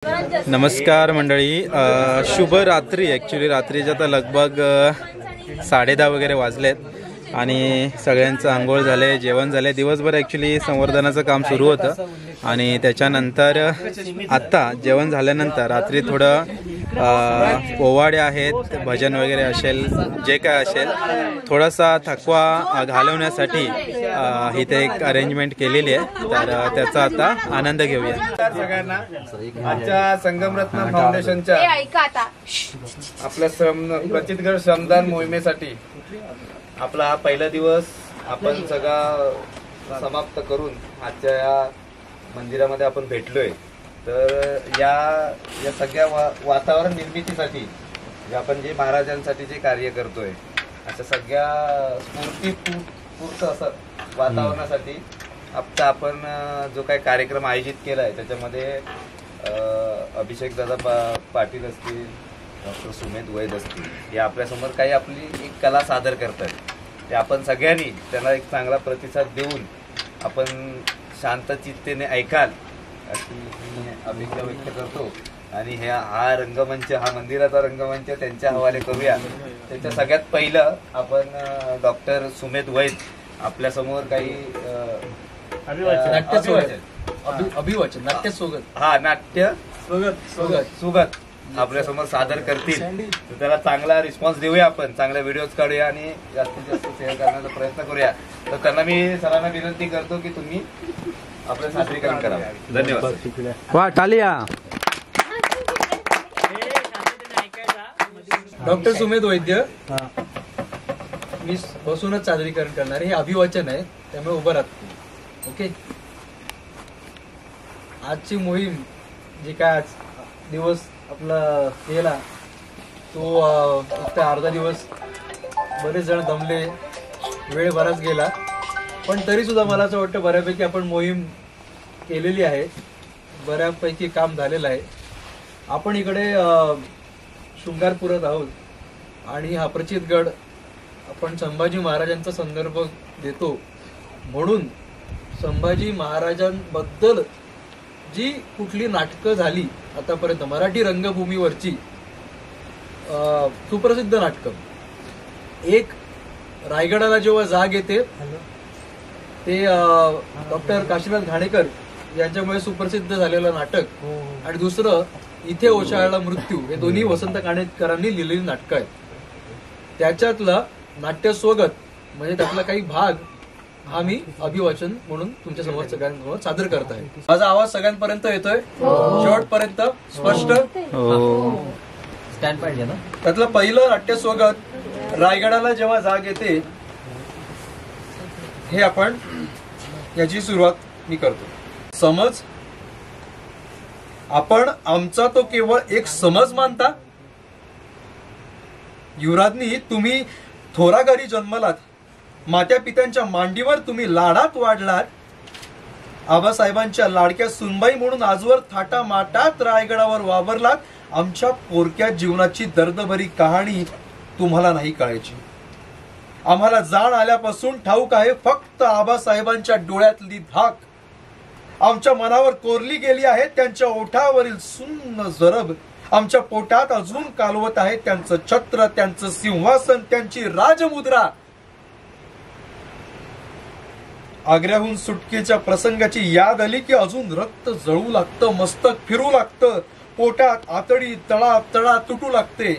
नमस्कार मंडळी, शुभ रात्री. ॲक्च्युली रात्रीच्या तर लगभग 10:30 वगैरे वाजलेत आणि सगळ्यांचं आंघोळ झाले, जेवण झाले. दिवसभर ॲक्च्युली संवर्धनाचं काम सुरू होतं आणि त्याच्यानंतर आत्ता जेवण झाल्यानंतर रात्री थोडं पोवाडे आहेत, भजन वगैरे असेल, जे काय असेल, थोडासा थकवा घालवण्यासाठी इथे एक अरेंजमेंट केलेली आहे. तर त्याचा आता आनंद घेऊया. सगळ्यांना आजच्या संगमरत्न फाउंडेशनच्या आपल्या प्रचितगड श्रमदान मोहिमेसाठी आपला हा पहिला दिवस आपण सगळा समाप्त करून आजच्या या मंदिरामध्ये आपण भेटलोय. तर या सगळ्या वातावरण निर्मितीसाठी आपण जे महाराजांसाठी जे कार्य करतोय, अशा सगळ्या स्फूर्तीपूर्त असं वातावरणासाठी आता आपण जो काही कार्यक्रम आयोजित केलाय त्याच्यामध्ये अभिषेक दादा पाटील असतील, डॉक्टर सुमेध वैद असतील, हे आपल्यासमोर काही आपली एक कला सादर करतात. ते आपण सगळ्यांनी त्यांना एक चांगला प्रतिसाद देऊन आपण शांत चित्तेने ऐकाल अशी मी अपेक्षा व्यक्त करतो. आणि हा रंगमंच, हा मंदिराचा रंगमंच त्यांच्या हवाले करूया. त्याच्या सगळ्यात पहिलं आपण डॉक्टर सुमेध वैद आपल्यासमोर काही अभिवाचन नाट्य स्वागत नाट्य सुगत आपल्यासमोर सादर करतील. तर त्याला चांगला रिस्पॉन्स देऊया, आपण चांगल्या व्हिडिओज काढूया आणि जास्तीत जास्त शेअर करण्याचा प्रयत्न करूया. तर त्यांना मी सरांना विनंती करतो की तुम्ही आपलं सादरीकरण करावं. धन्यवाद. वा, टाळ्या. डॉक्टर सुमेध वैद्य, मी बसूनच सादरीकरण करणार. हे अभिवाचन आहे, त्यामुळे उभं राहतो. ओके. आजची मोहीम जी काय आज दिवस आपला केला तो एक तर अर्धा दिवस बरेच जण दमले, वेळ बराच गेला, पण तरी सुद्धा मला असं वाटतं बऱ्यापैकी आपण मोहीम केलेली आहे, बऱ्यापैकी काम झालेलं आहे. आपण इकडे शृंगारपुरात आहोत आणि हा प्रचितगड आपण संभाजी महाराजांचा संदर्भ देतो म्हणून संभाजी महाराजांबद्दल जी कुठली नाटकं झाली आतापर्यंत मराठी रंगभूमीवरची सुप्रसिद्ध नाटकं, एक रायगडाला जेव्हा जाग येते ते डॉक्टर काशीनाथ घाणेकर यांच्यामुळे सुप्रसिद्ध झालेलं नाटक, आणि दुसरं इथे ओशाळला मृत्यू, हे दोन्ही वसंत काणेकरांनी लिहिलेली नाटकं आहेत. त्याच्यातलं नाट्य स्वागत म्हणजे त्यातला काही भाग हा मी अभिवाचन म्हणून तुमच्या समोर सगळ्यांसमोर सादर करत आहे. माझा आवाज सगळ्यांपर्यंत येतोय, शेवटपर्यंत स्पष्ट स्टँड पाहिजे ना. त्यातलं पहिलं नाट्य स्वागत रायगडाला जेव्हा जाग येते, हे आपण याची सुरुवात मी करतो. समज, आपण आमचा तो केवळ एक समज मानता. युवराजनी तुम्ही थोरा घरी जन्मलात, मात्या पित्यांच्या मांडीवर तुम्ही लाडात वाढलात, आबासाहेबांच्या लाडक्या सुनबाई म्हणून आजवर थाटा माटात रायगडावर वावरलात. आमच्या पोरक्या जीवनाची दर्दभरी कहाणी तुम्हाला नाही कळायची. आम्हाला जाण आल्यापासून ठाऊक आहे फक्त आबासाहेबांच्या डोळ्यातली धाक आमच्या मनावर कोरली गेली आहे. त्यांच्या ओठावरील सुन्न जरब आमच्या पोटात अजून कालवत आहे. त्यांचं छत्र, त्यांचं सिंहासन, त्यांची राजमुद्रा. आग्र्याहून सुटकेच्या प्रसंगाची याद आली की अजून रक्त जळू लागतं, मस्तक फिरू लागतं, पोटात आतडी तळा तळा तुटू लागते.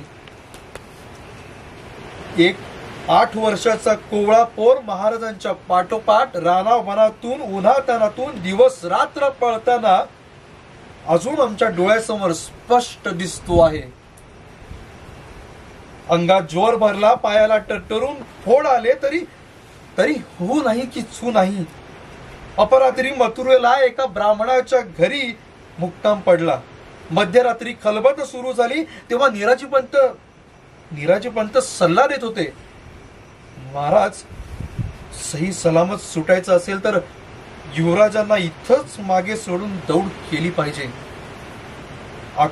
एक 8 वर्षाचा कोवळा पोर महाराजांच्या पाठोपाठ रानावनातून उन्हातानातून दिवस रात्र पळताना अजून आमच्या डोळ्यासमोर स्पष्ट दिसतो आहे. अंगात जोर भरला, पायाला टरटरून फोड आले, तरी हो नाही की छू नाही. अपरात्री मथुरेला एका ब्राह्मणाच्या घरी मुक्काम पडला. मध्यरात्री खलबत सुरू झाली तेव्हा निराजी पंत सल्ला देत होते, महाराज, सही सलामत सुटायचं असेल तर युवराजांना इथंच मागे सोडून दौड केली पाहिजे.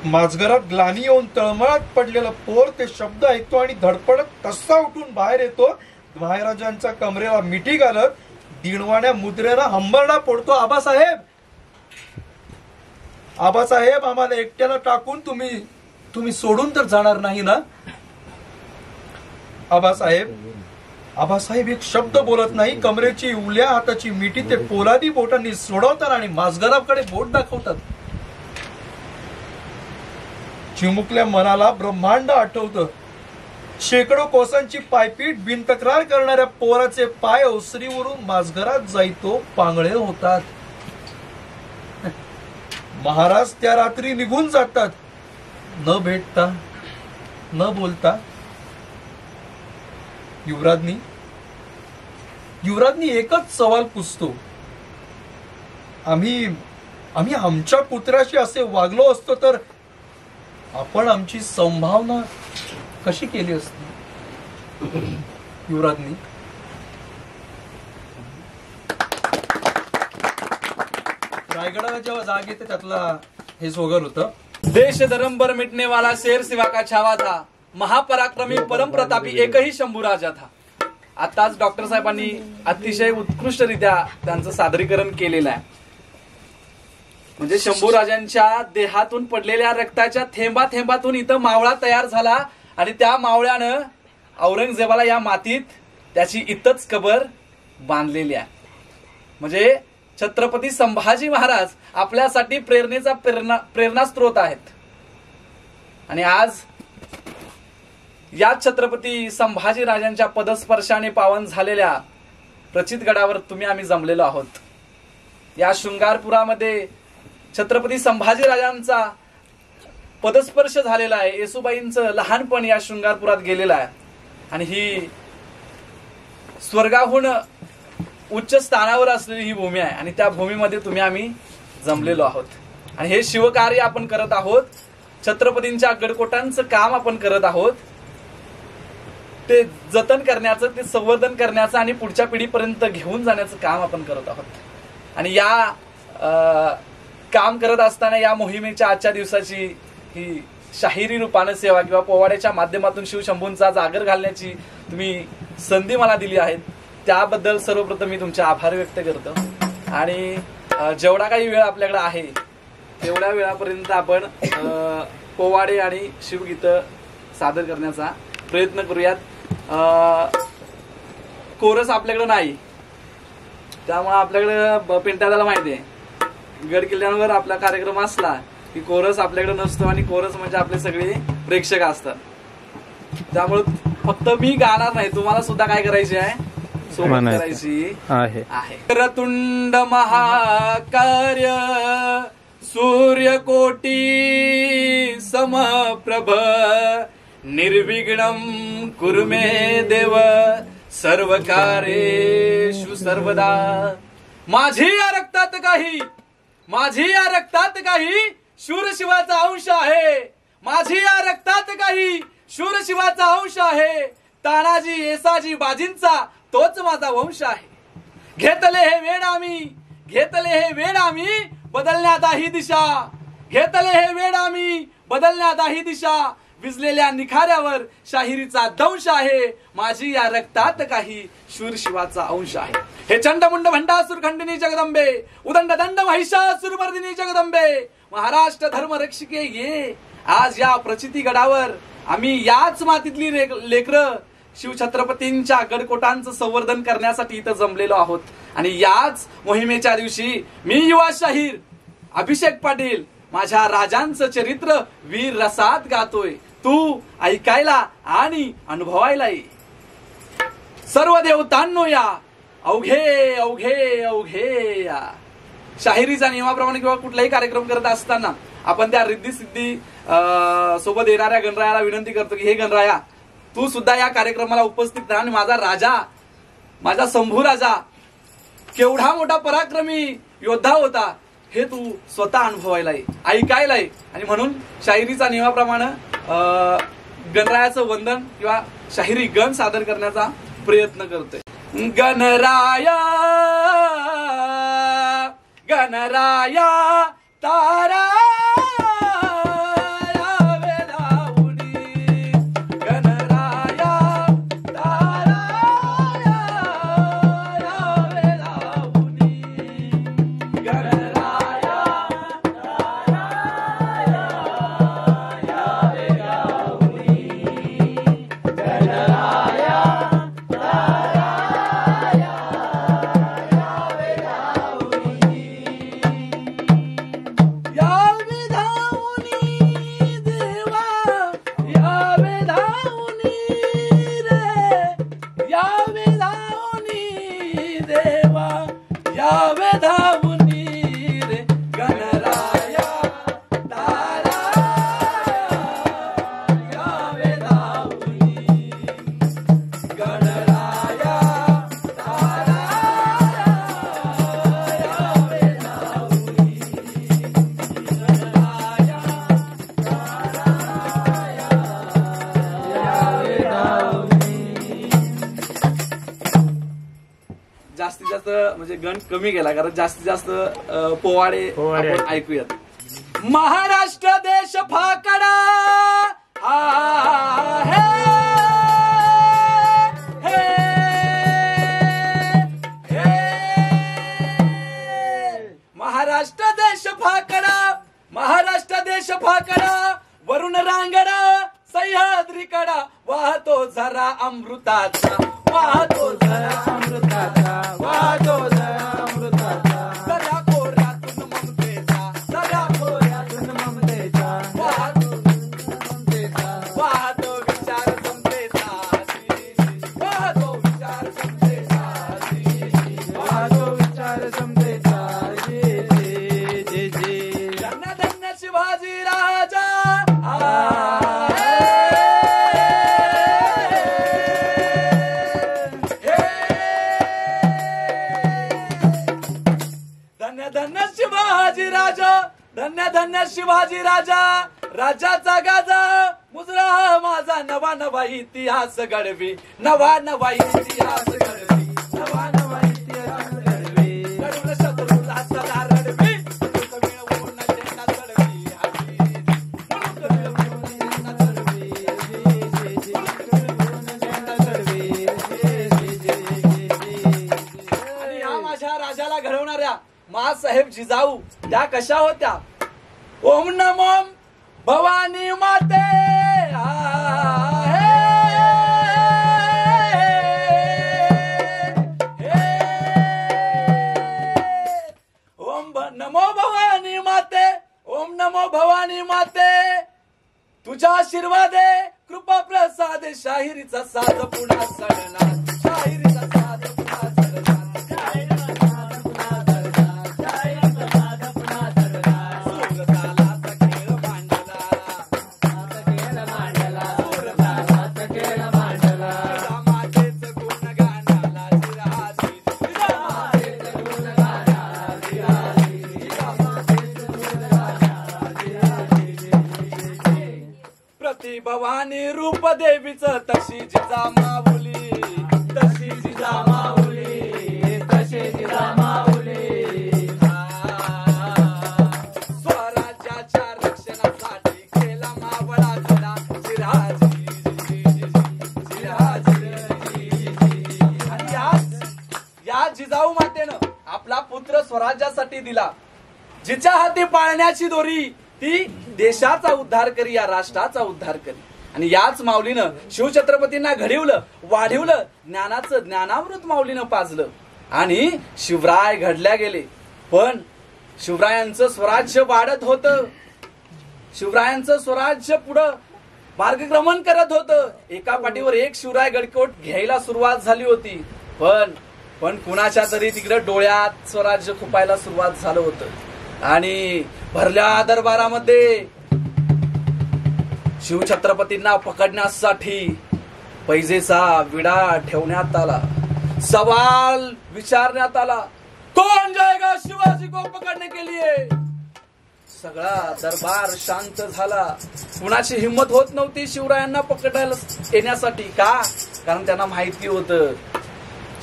माझघरात ग्लानी येऊन तळमळात पडलेलं पोर ते शब्द ऐकतो आणि धडपडत तसा उठून बाहेर येतो. महाराजांच्या कमरेला मिठी घालत दिणवाण्या मुद्रेनं हंबरडा पडतो, आबासाहेब आबासाहेब, आम्हाला एकट्याला टाकून तुम्ही सोडून तर जाणार नाही ना? आबासाहेब एक शब्द बोलत नाही. कमरेची उल्या हाताची मिठी ते पोलादी बोटांनी सोडवतात आणि मासगराकडे बोट दाखवतात. चिमुकल्या मनाला ब्रह्मांड आठवतं. शेकडो कोसांची पायपीट बिनतक्रार करणाऱ्या पोराचे पाय ओसरीवरून मासघरात जाईतो पांगळे होतात. महाराज त्या रात्री निघून जातात, न भेटता न बोलता. युवराजनी एकच सवाल पुसतो, आम्ही आमच्या पुत्राशी असे वागलो असतो तर आपण आमची संभावना कशी केली असती? युवराजनी रायगडाला जेव्हा जाग येते त्यातला हे सोगर होतं. देश धर्मभर मिटने वाला शेर सिवा का छावा था, महापराक्रमी परम प्रतापी एकही शंभू राजा था. आताच डॉक्टर साहेबांनी अतिशय उत्कृष्टरित्या त्यांचं सादरीकरण केलेलं आहे. म्हणजे शंभू राजांच्या देहातून पडलेल्या रक्ताच्या थेंबा थेंबातून इथं मावळा तयार झाला आणि त्या मावळ्यानं औरंगजेबाला या मातीत त्याची इथंच कबर बांधलेली आहे. म्हणजे छत्रपती संभाजी महाराज आपल्यासाठी प्रेरणेचा प्रेरणास्त्रोत आहेत. आणि आज या छत्रपती संभाजी राजांच्या पदस्पर्शाने पावन झालेल्या प्रचितगडावर आम्ही जमलेलो आहोत. या शृंगारपुरामध्ये छत्रपती संभाजी राजांचा पदस्पर्श झालेला आहे. येसुबाईंचं लहानपण या शृंगारपुरात गेलेलं आहे आणि ही स्वर्गाहून उच्च स्थानावर असलेली ही भूमी आहे आणि त्या भूमीमध्ये आम्ही जमलेलो आहोत. आणि हे शिवकार्य आपण करत आहोत. छत्रपतींच्या गडकोटांचं काम आपण करत आहोत. ते जतन करण्याचं, ते संवर्धन करण्याचं आणि पुढच्या पिढीपर्यंत घेऊन जाण्याचं काम आपण करत आहोत. आणि या काम करत असताना या मोहिमेच्या आजच्या दिवसाची ही शाहिरी रूपानं सेवा किंवा पोवाड्याच्या माध्यमातून शिवशंभूंचा जागर घालण्याची तुम्ही संधी मला दिली आहे, त्याबद्दल सर्वप्रथम मी तुमचे आभार व्यक्त करतो. आणि जेवढा काही वेळ आपल्याकडे आहे तेवढ्या वेळापर्यंत आपण पोवाडे आणि शिवगीतं सादर करण्याचा प्रयत्न करूयात. कोरस आपल्याकडे नाही, त्यामुळे आपल्याकडे पिंटादाला माहिती आहे गड किल्ल्यांवर आपला कार्यक्रम असला की कोरस आपल्याकडे नसतो आणि कोरस म्हणजे आपले सगळे प्रेक्षक असतात. त्यामुळे फक्त मी गाणार नाही, तुम्हाला सुद्धा काय करायचे आहे, सोबत करायची आहे. करतुंड महाकार्य सूर्यकोटी समप्रभ निर्विघ्नं कुरु मे देव सर्व कार्येषु सर्वदा. माझी या रक्तात काही शूर शिवाचा अंश आहे. माझी या रक्तात काही शूर शिवाचा अंश आहे. तानाजी येसाजी बाजींचा तोच माझा वंश आहे. घेतले हे वेड आम्ही बदलण्यात ही दिशा. घेतले हे वेड आम्ही बदलण्यात ही दिशा. विजलेल्या निखाऱ्यावर शाहिरीचा दंश आहे. माझी या रक्तात काही शूर शिवाचा अंश आहे. हे चंडमुंड भंडासुर खंडिनी जगदंबे उदंड दंड महिषासुरमर्दिनी जगदंबे महाराष्ट्र धर्म रक्षिके ये. आज या प्रचिती गडावर आम्ही याच मातीतली लेकरं शिवछत्रपतींच्या गडकोटांचं संवर्धन करण्यासाठी इथं जमलेलो आहोत. आणि याच मोहिमेच्या दिवशी मी युवा शाहीर अभिषेक पाटील माझ्या राजांचं चरित्र वीर रसात गातोय. तू ऐकायला आणि अनुभवायला ये. सर्व देवतांनो या अवघे अवघे अवघे या. शाहिरीच्या नियमाप्रमाणे किंवा कुठलाही कार्यक्रम करत असताना आपण त्या रिद्धी सिद्धी सोबत येणाऱ्या गणरायाला विनंती करतो की हे गणराया, तू सुद्धा या कार्यक्रमाला उपस्थित राहा आणि माझा राजा, माझा शंभू राजा केवढा मोठा पराक्रमी योद्धा होता हे तू स्वतः अनुभवायला ये, ऐकायला ये. आणि म्हणून शाहिरीचा नियमाप्रमाणे गणरायाचं वंदन किंवा शाहिरी गण सादर करण्याचा प्रयत्न करतोय. गणराया गणराया तारा म्हणजे गण कमी केला, कारण जास्तीत जास्त पोवाडे आपण ऐकूयात. महाराष्ट्र देश फाकडा हे महाराष्ट्र देश फाकडा, महाराष्ट्र देश फाकडा, वरुण रांगडा सह्याद्रीकडा, वाहतो झरा अमृताचा, वाहतो झरा अमृताचा, वाहतो झरा अमृताचा, सदा खोऱ्यातून ममतेचा, सदा खोऱ्यातून ममतेचा, वाहतो ममतेचा, वाहतो विचार समतेचा, वाहतो विचार समतेचा, वाहतो विचार समतेचा. धन्य धन्य शिवाजी राजा, धन्य धन्य शिवाजी राजा, धन्य धन्य शिवाजी राजा, राजाचा गाजा मुजरा माझा, नवा नवा इतिहास घडवी, नवा नवा इतिहास घडवी, नवा नवा इतिहास घडवी, घडवून शत्रूला सदा रडवी, मिळवून झेंडा चढवी, आणि या माझ्या राजाला घडवणाऱ्या मासाहेब जिजाऊ त्या कशा होत्या? ओम नमो भवानी माते, ओम नमो भवानी माते, ओम नमो भवानी माते, तुझ्या आशीर्वादे कृपा प्रसादे, शाहिरीचा साज पुन्हा सडणार, शाहिरीचा साज पुन्हा सडणार, भवानी रूप देवीच तशी जिजा माऊली, तशी जिजा माऊली, तशी जिजा माऊली, स्वराज्याच्या रक्षणासाठी केला मावळा घडा, शिराजी शिराजी. आणि या जिजाऊ मातेनं आपला पुत्र स्वराज्यासाठी दिला, जिच्या हाती पाळण्याची दोरी ती देशाचा उद्धार करी, या राष्ट्राचा उद्धार करी. आणि याच माऊलीनं शिवछत्रपतींना घडवलं, वाढवलं, ज्ञानाचं ज्ञानामृत माऊलीनं पाजलं आणि शिवराय घडल्या गेले. पण शिवरायांचं स्वराज्य वाढत होतं, शिवरायांचं स्वराज्य पुढं मार्गक्रमण करत होतं. एका पाठीवर एक शिवराय गडकोट घ्यायला सुरुवात झाली होती. पण कुणाच्या तरी तिकडे डोळ्यात स्वराज्य खुपायला सुरुवात झालं होतं. आणि भरल्या दरबारामध्ये शिवछत्रपतींना पकडण्यासाठी पैजेचा विडा ठेवण्यात आला. सवाल विचारण्यात आला, कौन जाएगा शिवाजी को पकडने के लिए? सगळा दरबार शांत झाला. कुणाची हिंमत होत नव्हती शिवरायांना पकडायला येण्यासाठी. का? कारण त्यांना माहिती होतं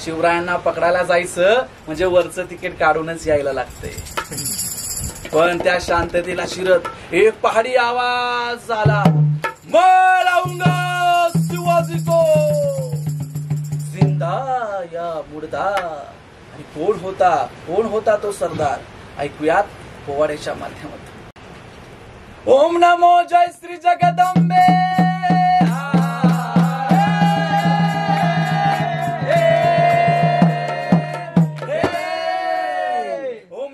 शिवरायांना पकडायला जायचं म्हणजे वरचं तिकीट काढूनच यायला लागतंय. पण त्या शांततेला शिरत एक पहाडी आवाज आला, मैं लाऊंगा शिवाजी को जिंदा या मुर्दा. आणि कोण होता तो सरदार? ऐकूयात पोवाड्याच्या माध्यमातून. ओम नमो जय श्री जगदंबे,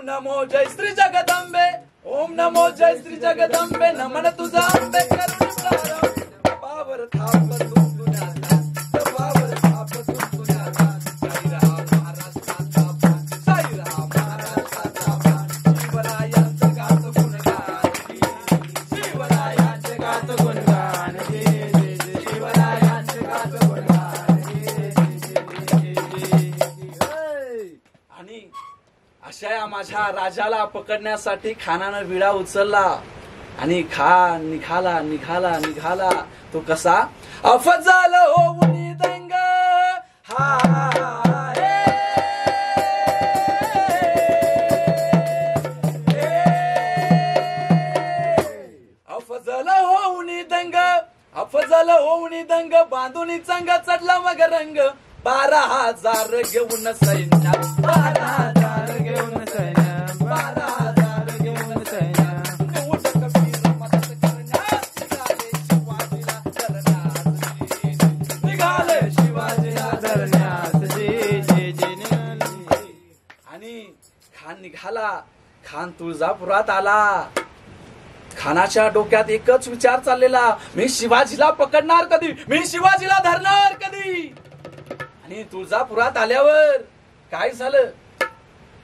नमो जय श्री जगदंबे, ओम नमो जय श्री जगदंबे, नमन तुझा अंबे करुण प्रारंभ, तपावर थाप तुझ्याचा, तपावर थाप तुझ्याचा, साई रहा महाराष्ट्राचा प्राण, साई रहा महाराष्ट्राचा प्राण, शिवरायांचे गात गुणगान, शिवरायांचे गात गुणगान, शिवरायांचे गात गुणगान. आणि अशा या माझ्या राजाला पकडण्यासाठी खानानं विडा उचलला आणि निघाला. तो कसा? अफजल होऊन दंग, हा रे अफजल होऊन दंग बांधून चंग चढला मग रंग 12,000 घेऊन सैन्य 12,000 घेऊन सैन्य 12,000 घेऊन सैन्य निघाले शिवाजीला धरण्यास आणि खान निघाला. खान तुळजापुरात आला. खानाच्या डोक्यात एकच विचार चाललेला, मी शिवाजीला पकडणार कधी, मी शिवाजीला धरणार कधी. आणि तुळजापुरात आल्यावर काय झालं?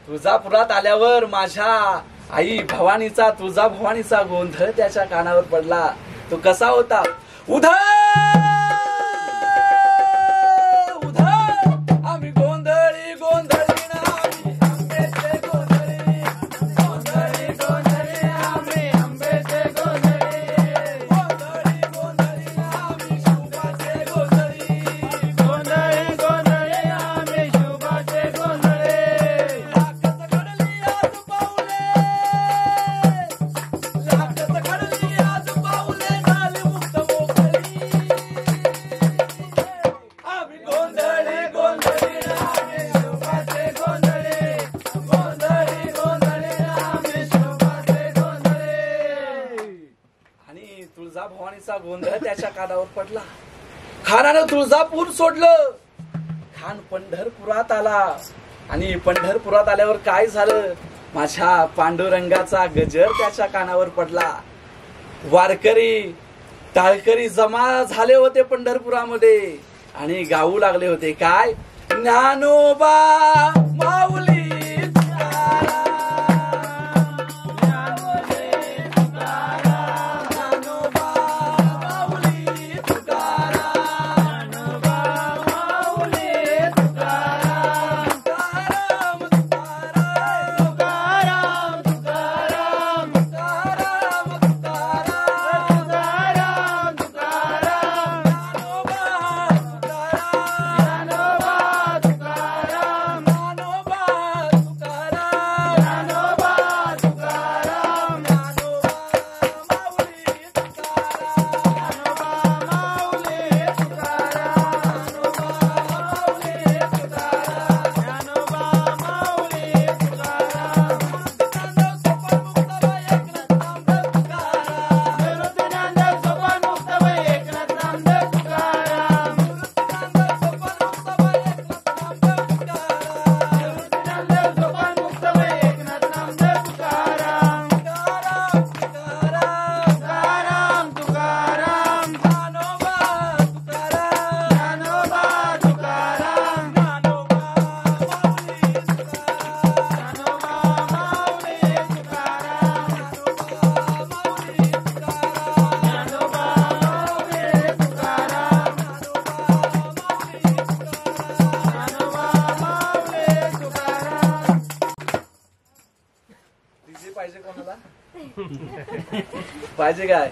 तुळजापुरात आल्यावर माझ्या आई भवानीचा, तुळजा भवानीचा गोंधळ त्याच्या कानावर पडला. तो कसा होता? उधळ उधळ आम्ही गोंधळी गोंधळी भवानीचा गोंधळ त्याच्या कानावर पडला. खानानं तुळजापूर सोडलं. खान पंढरपुरात आला. आणि पंढरपुरात आल्यावर काय झालं? माझ्या पांडुरंगाचा गजर त्याच्या कानावर पडला. वारकरी टाळकरी जमा झाले होते पंढरपुरामध्ये आणि गाऊ लागले होते काय? ज्ञानोबा माऊली पाहिजे काय?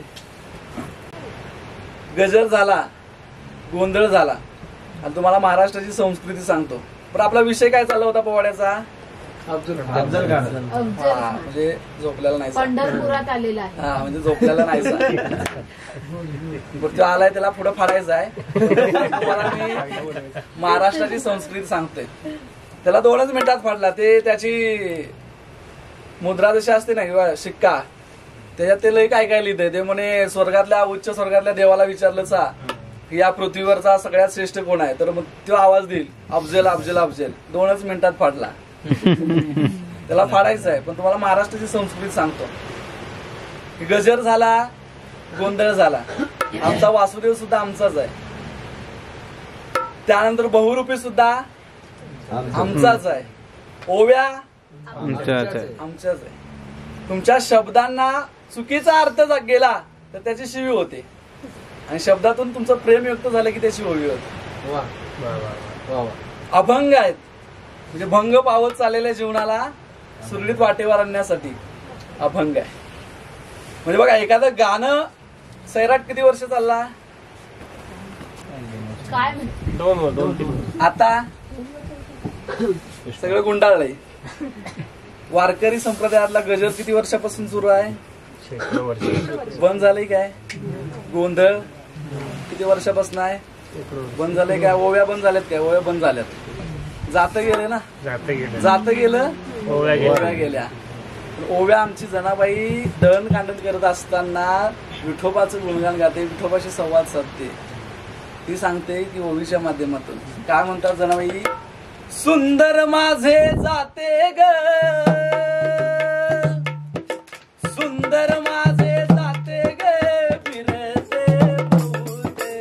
गजर झाला, गोंधळ झाला. आणि तुम्हाला महाराष्ट्राची संस्कृती सांगतो. पण आपला विषय काय चालला होता पोवाड्याचा? अफजल खान. म्हणजे झोपलेला नाही. पंढरपुरात आलेला आहे. हा म्हणजे झोपलेला नाही. तो आलाय त्याला पुढे फाडायचा आहे. तुम्हाला मी महाराष्ट्राची संस्कृती सांगतोय. त्याला 2च मिनिटात फाडला. ते त्याची मुद्रा जशी असते ना किंवा शिक्का, त्याच्यात ते लय काय काय लिहितंय. ते म्हणे स्वर्गातल्या उच्च स्वर्गातल्या देवाला विचारलं सा की या पृथ्वीवरचा सगळ्यात श्रेष्ठ कोण आहे, तर मग तो आवाज देईल अफजल अफजल अफजल. 2च मिनिटात फाडला. त्याला फाडायचं आहे. पण तुम्हाला महाराष्ट्राची संस्कृती सांगतो की गजर झाला, गोंधळ झाला. आमचा वासुदेव सुद्धा आमचाच आहे. त्यानंतर बहुरूपी सुद्धा आमचाच आहे. ओव्या आमच्याच आहे. तुमच्या शब्दांना चुकीचा अर्थ गेला तर त्याची शिवी होते आणि शब्दातून तुमचं प्रेम व्यक्त झालं की त्याची ओवी होते. अभंग आहेत म्हणजे भंग पावत चाललेल्या जीवनाला सुरळीत वाटेवर आणण्यासाठी अभंग आहे. म्हणजे बघा एखादं गाणं सैराट किती वर्ष चालला? काय आता सगळं गुंडाळलंय. वारकरी संप्रदायातला गजर किती वर्षापासून सुरू आहे? बंद झालंय काय गोंधळ किती वर्षापासून आहे बंद झालंय काय ओव्या बंद झाल्यात काय ओव्या बंद झाल्यात जात गेले ना जात गेलं ओव्या गेल्या ओव्या आमची जनाबाई दळण कांडण करत असताना विठोबाचं गुणगान गाते विठोबाशी संवाद साधते ती सांगते की ओवीच्या माध्यमातून काय म्हणतात जनाबाई सुंदर माझे जाते ग सुंदर माझे जाते ग फिरते भोवते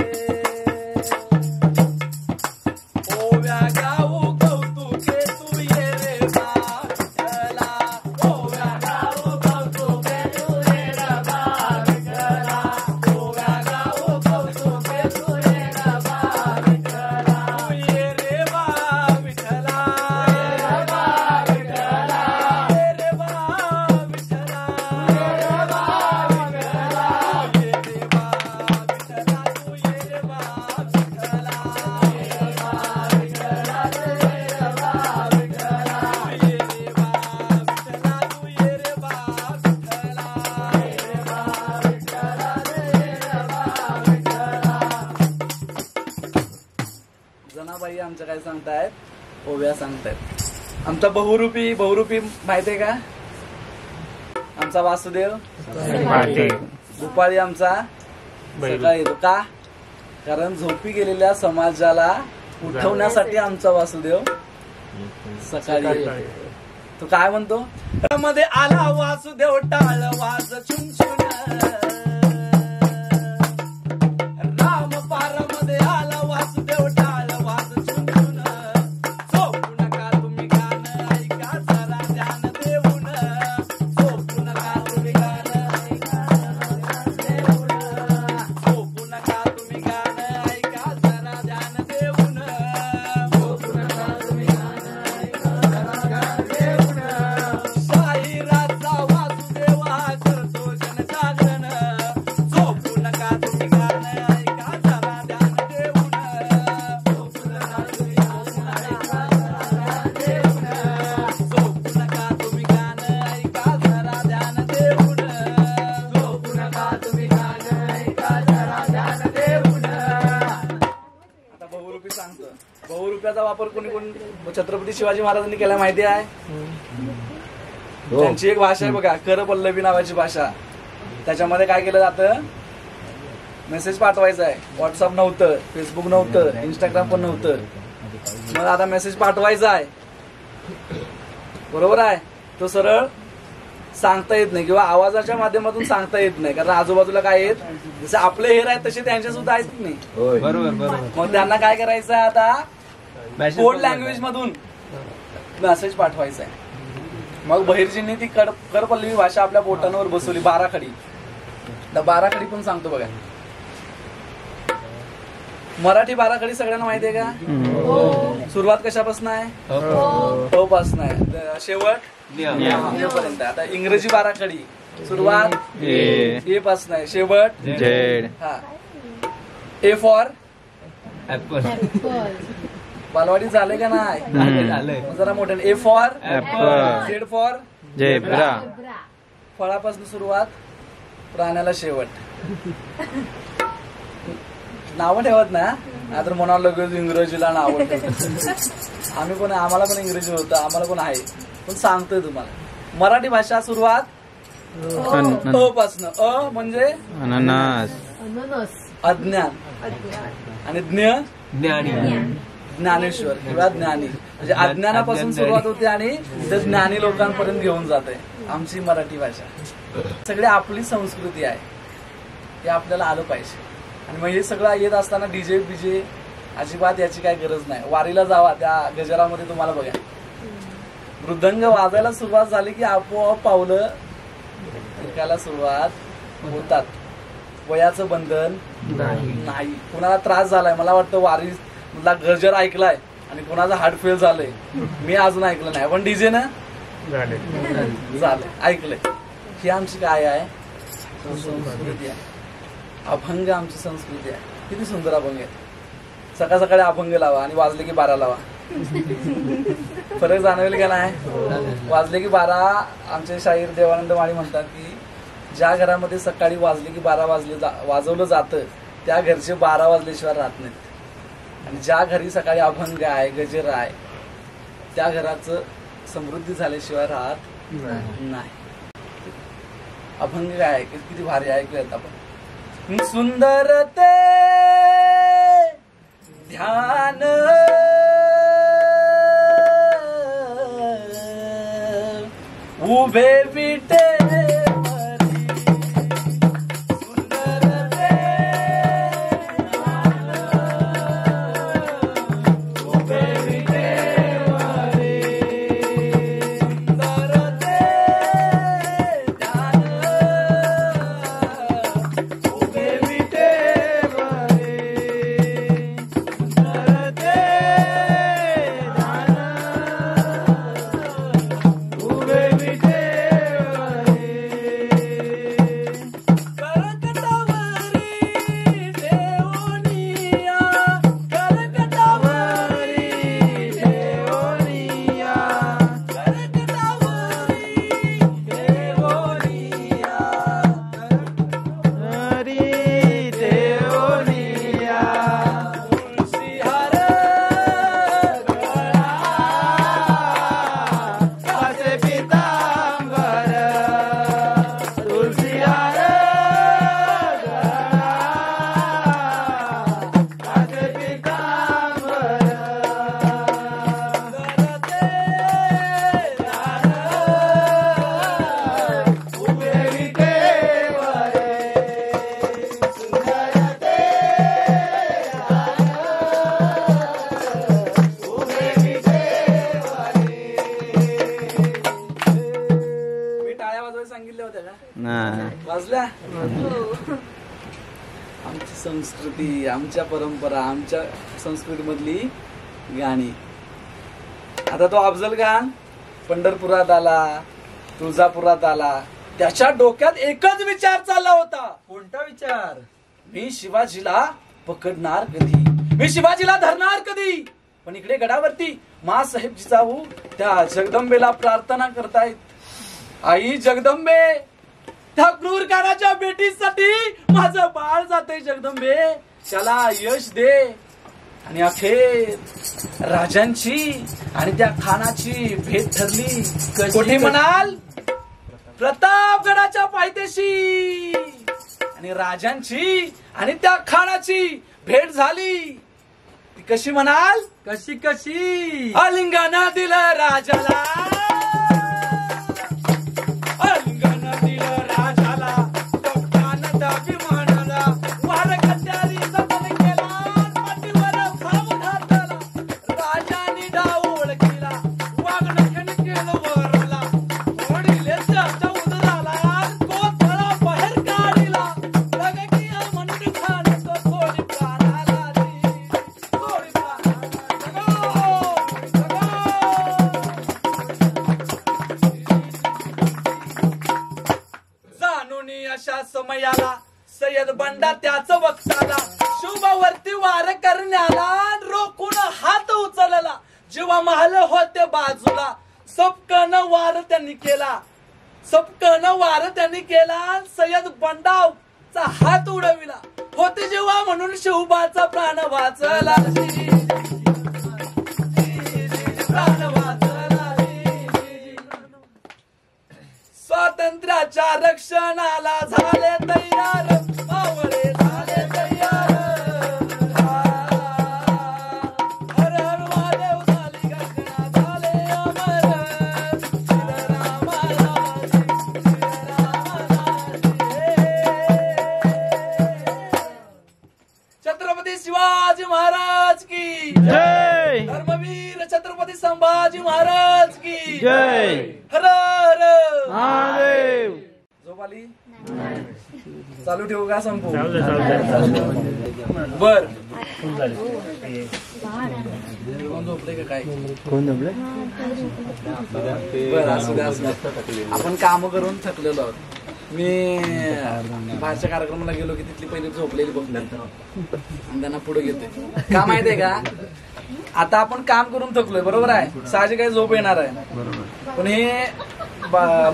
ओव्या गाऊ कौतुके तू ये रे बाळा ओव्या गाऊ कौतुके तू ये रे बाळा ओव्या गाऊ कौतुके तू ये रे बाळा तू ये रे बा विठ्ठला ये रे बा विठ्ठला ये रे बा विठ्ठला जनाबाई आमच्या काय सांगतायत ओव्या सांगतायत आमचा बहुरूपी माहितीये का आमचा वासुदेव दुपारी आमचा सकाळी येतो का कारण झोपी गेलेल्या समाजाला उठवण्यासाठी आमचा वासुदेव सकाळी येतो तो काय म्हणतो मध्ये आला वासुदेव टाळ वाज छुमछुन राम पारामध्ये आला वासुदेव टाळ वाज छुमछुन झोपू नका तुम्ही गाणं ऐका जरा ध्यान देऊन झोपू नका तुम्ही गाणं ऐका जरा देऊन झोपू नका तुम्ही गाणं ऐका जरा ध्यान देऊन झोपू नका तुम्ही गाणं ऐका जरा ध्यान देऊन शाहिराचा वासुदेव हा करतो जनजागरण झोपू नका तुम्ही गाणं ऐका जरा ध्यान देऊन झोपू नका तुम्ही गाणं ऐका जरा ध्यान देऊन झोपू नका तुम्ही गाणं ऐका जरा ध्यान देऊन झोपू नका तुम्ही गाणं ऐका जरा ध्यान देऊन आता बहुरूपी सांगतो बहुरूप्याचा वापर कोणी छत्रपती शिवाजी महाराजांनी केला माहिती आहे त्यांची एक भाषा आहे बघा करपल्लवी नावाची भाषा त्याच्यामध्ये काय केलं जातं मेसेज पाठवायचा आहे व्हॉट्सअप नव्हतं फेसबुक नव्हतं इंस्टाग्राम पण नव्हतं मग आता मेसेज पाठवायचा आहे बरोबर आहे तो सरळ सांगता येत नाही किंवा आवाजाच्या माध्यमातून सांगता येत नाही कारण आजूबाजूला काय आहेत जसे आपले हेर आहेत तसे त्यांच्या सुद्धा आहेत नाही बरोबर मग त्यांना काय करायचं आहे आता कोड लँग्वेज मधून मेसेज पाठवायचा आहे मग बहिर्जींनी ती करपल्लवी भाषा आपल्या बोटांवर बसवली बाराखडी तर बाराखडी पण सांगतो बघा मराठी बाराखडी सगळ्यांना माहिती आहे का सुरुवात कशापासून आहे प पासून आहे शेवट पर्यंत आता इंग्रजी बाराखडी सुरुवात ए पासून आहे शेवट झेड हा ए फॉर बालवाडी झाले का नाही जरा मोठ्याने A for apple Z for zebra फळापासून सुरुवात प्राण्याला शेवट नावं ठेवत ना नाहीतर म्हणावं लगेच इंग्रजीला नावं ठेवत आम्ही पण आम्हाला पण इंग्रजी होतं आम्हाला पण आहे पण सांगतोय तुम्हाला मराठी भाषा सुरुवात अ पासन अ म्हणजे अननस अज्ञान आणि ज्ञानेश्वर किंवा ज्ञानी म्हणजे अज्ञानापासून सुरुवात होते आणि ते ज्ञानी लोकांपर्यंत घेऊन जाते आमची मराठी भाषा सगळी आपली संस्कृती आहे हे आपल्याला आलं पाहिजे आणि मग हे सगळं येत असताना डीजे बीजे अजिबात याची काही गरज नाही वारीला जावा त्या गजरामध्ये तुम्हाला बघा मृदंग वाजायला सुरुवात झाली की आपोआप पावलं ऐकायला सुरुवात होतात वयाचं बंधन नाही कुणाला त्रास झालाय मला वाटतं वारीला गजर ऐकलाय आणि कुणाचं हार्ट फेल झालंय मी अजून ऐकलं नाही पण डीजे ना झालंय ऐकलंय ही आमची काय आहे संस्कृती आहे अभंग आमची संस्कृती आहे किती सुंदर अभंग आहे सकाळ सकाळी अभंग लावा आणि वाजले की 12 लावा फरक जाणवेल का नाही वाजले की 12 आमचे शाहीर देवानंद माळी म्हणतात की ज्या घरामध्ये सकाळी वाजले की 12 वाजवलं जातं त्या घरचे 12 वाजल्याशिवाय राहत नाहीत. आणि ज्या घरी सकाळी अभंग आहे, गजर आहे, त्या घराचं समृद्धी झाल्याशिवाय राहत नाही. अभंग आहे किती भारी ऐकूयात आपण. सुंदर ते ध्यान उभे विटे वाजल्या. आमची संस्कृती, आमच्या परंपरा, आमच्या संस्कृतीमधली गाणी. आता तो अफजल खान पंढरपुरात आला, तुळजापुरात आला, त्याच्या डोक्यात एकच विचार चालला होता. कोणता विचार? मी शिवाजीला पकडणार कधी, मी शिवाजीला धरणार कधी. पण इकडे गडावरती माँसाहेब जिजाऊ त्या जगदंबेला प्रार्थना करतायत. आई जगदंबे, त्या क्रूर कानाच्या बेटीसाठी माझं बाळ जाते जगदंबे, त्याला यश दे. आणि अखेर राजांची आणि त्या खानाची भेट ठरली. कुठे म्हणाल? प्रतापगडाच्या पायथ्याशी. आणि राजांची आणि त्या खानाची भेट झाली. ती कशी म्हणाल? कशी कशी? आलिंगन दिलं राजाला, आलिंगन दिलं राजाला, कप्तान दाबी म्हणाला, वार कट्यारी जतन केला, पाठीवर भाव घातला, राजाने डावळ केला, वागणं केलं वरला, ओढिले त्याच्या उदराला, कोथळा बाहेर काढिला, लगकिया म्हणून खान तो थोडी प्राणाला दी, थोडी जाणूनी अशा समयाला सय्यद बंडा त्याच वक्ताला, शुभावरती वार करण्याला रोखून हात उचलला. जेव्हा महाल होते बाजूला, सबकन वार त्यांनी केला, सबकन वार त्यांनी केला. सय्यद बंडाचा हात उडविला होते जेव्हा, म्हणून शिवबाचा प्राण वाचला, प्राण वाचला. स्वातंत्र्याच्या रक्षणाला झाले तयार, मावळे झाले तयार. हर हर महादेव झाली घटना, झाले अमर. श्रीराम छत्रपती शिवाजी महाराज की जय. धर्मवीर छत्रपती संभाजी महाराज की जय. हर हर महादेव. झोप आली? चालू ठेवू का संपू? बर, कोण झोपले का काय? कोण जमले? बर, असू द्या असू द्या. आपण काम करून थकलेलो आहोत. मी बाहेरच्या कार्यक्रमाला गेलो की तिथली पहिली झोपलेली बघणार आणि त्यांना पुढे घेते. का माहितीये का? आता आपण काम करून थकलोय, बरोबर आहे, साहजिक काही झोप येणार आहे. पण हे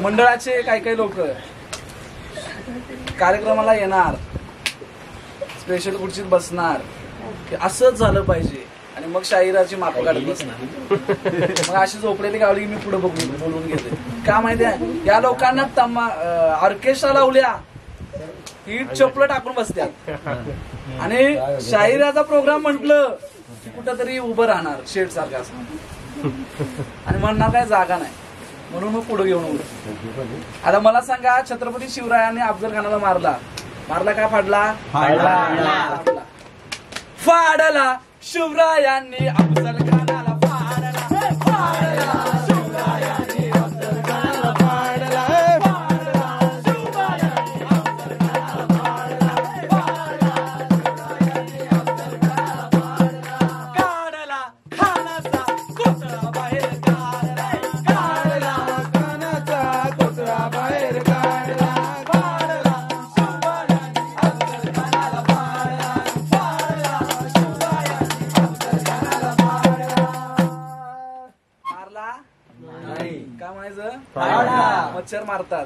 मंडळाचे काही काही लोक कार्यक्रमाला येणार, स्पेशल खुर्चीत बसणार, असंच झालं पाहिजे आणि मग शाहिराची माप काढत बसणार. मग अशी झोपलेली गावली मी पुढे बोलून घेते. का माहितीये, या लोकांना ऑर्केस्ट्रा लावल्या ही चपलं टाकून बसत्यात आणि शाहिराचा प्रोग्राम म्हटलं की कुठंतरी उभं राहणार शेड सारखं असं आणि म्हणणार काय जागा नाही म्हणून मग पुढे घेऊन उभं. आता मला सांगा, छत्रपती शिवरायाने अफजल खानाला मारला का फाडला? फाडला शिवरायांनी अफजल खानाला फाडला. शिवरायांनी अफजल खानाला फाडला. काढला खानाचा कोथळा बाहेर काढला. काढला खानाचा कोथळा बाहेर काढला. फाडला शिवरायांनी अफजल खानाला फाडला. फाडला शिवरायांनी अफजल खानाला फाडला. मारला नाही, काय म्हणायचं? फाडला. मच्छर मारतात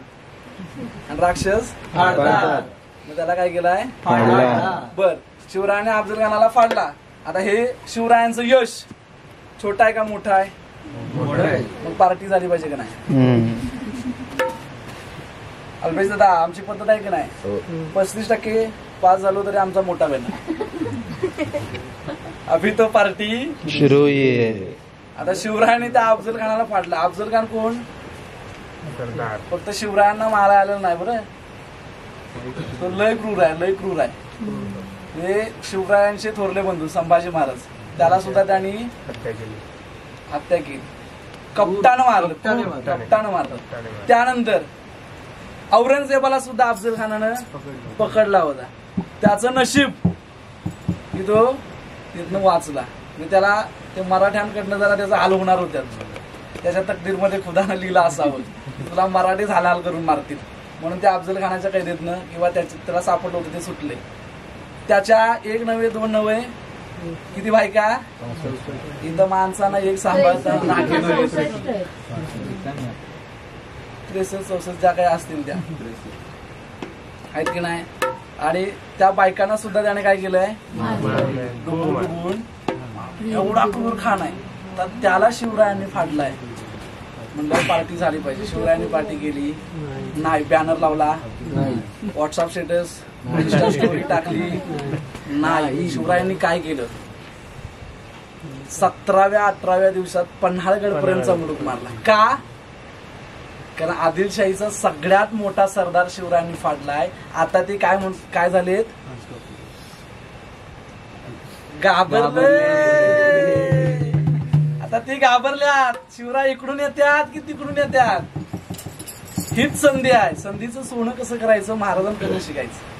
आणि राक्षस फाडतात. मग त्याला काय केलाय? फाडला. बर, शिवरायाने अफजल खानाला फाडला. आता हे शिवरायांचं यश छोटा आहे का मोठा आहे? मग पार्टी झाली पाहिजे का नाही? अल्पेश दादा, आमची पद्धत आहे की नाही, 35% पास झालो तरी आमचा मोठा बहिण. अभि तो पार्टी सुरू आहे. आता शिवरायाने त्या अफजल खानाला फाडला. अफजल खान कोण? फक्त शिवरायांना मारायला आलेलं नाही बरं, तो लय क्रूर आहे. हे शिवरायांचे थोरले बंधू संभाजी महाराज, त्याला सुद्धा त्यांनी हत्या केली. कपटानं मारलं. त्यानंतर औरंगजेबाला सुद्धा अफजल खानानं पकडला होता. त्याचं नशीब की तो तिथनं वाचला. मी त्याला ते मराठ्यांकडनं जरा त्याचा हाल होणार होत्या. त्याच्या तकदीरमध्ये खुदानं लिहिलं असावं तुला मराठीच हाल करून मारतील म्हणून त्या अफजल खानाच्या कैदेतनं किंवा त्याला सापडलं होतं ते सुटले. त्याच्या 1 नव्हे 2 नव्हे किती बायका इथं माणसानं एक सांभाळता 63-64 ज्या काही असतील त्या आहेत की नाही. आणि त्या बायकांना सुद्धा त्याने काय केलंय? डुबून. एवढा क्रूर खान आहे तर त्याला शिवरायांनी फाडलाय. म्हणलं पार्टी झाली पाहिजे. शिवरायांनी पार्टी केली नाही, बॅनर लावला, व्हॉट्सअप स्टेटस, इंस्टा स्टोरी टाकली नाही. शिवरायांनी काय केलं? 17व्या-18व्या दिवसात पन्हाळगड पर्यंतचा मुलूक मारला. का? कारण आदिलशाहीचा सगळ्यात मोठा सरदार शिवरायांनी फाडलाय. आता ते काय झालेत? घाबरले. आता ते घाबरल्यात. शिवराय इकडून येतात की तिकडून येतात, हीच संधी आहे. संधीचं सोनं कसं करायचं, महाराजांकडून शिकायचं.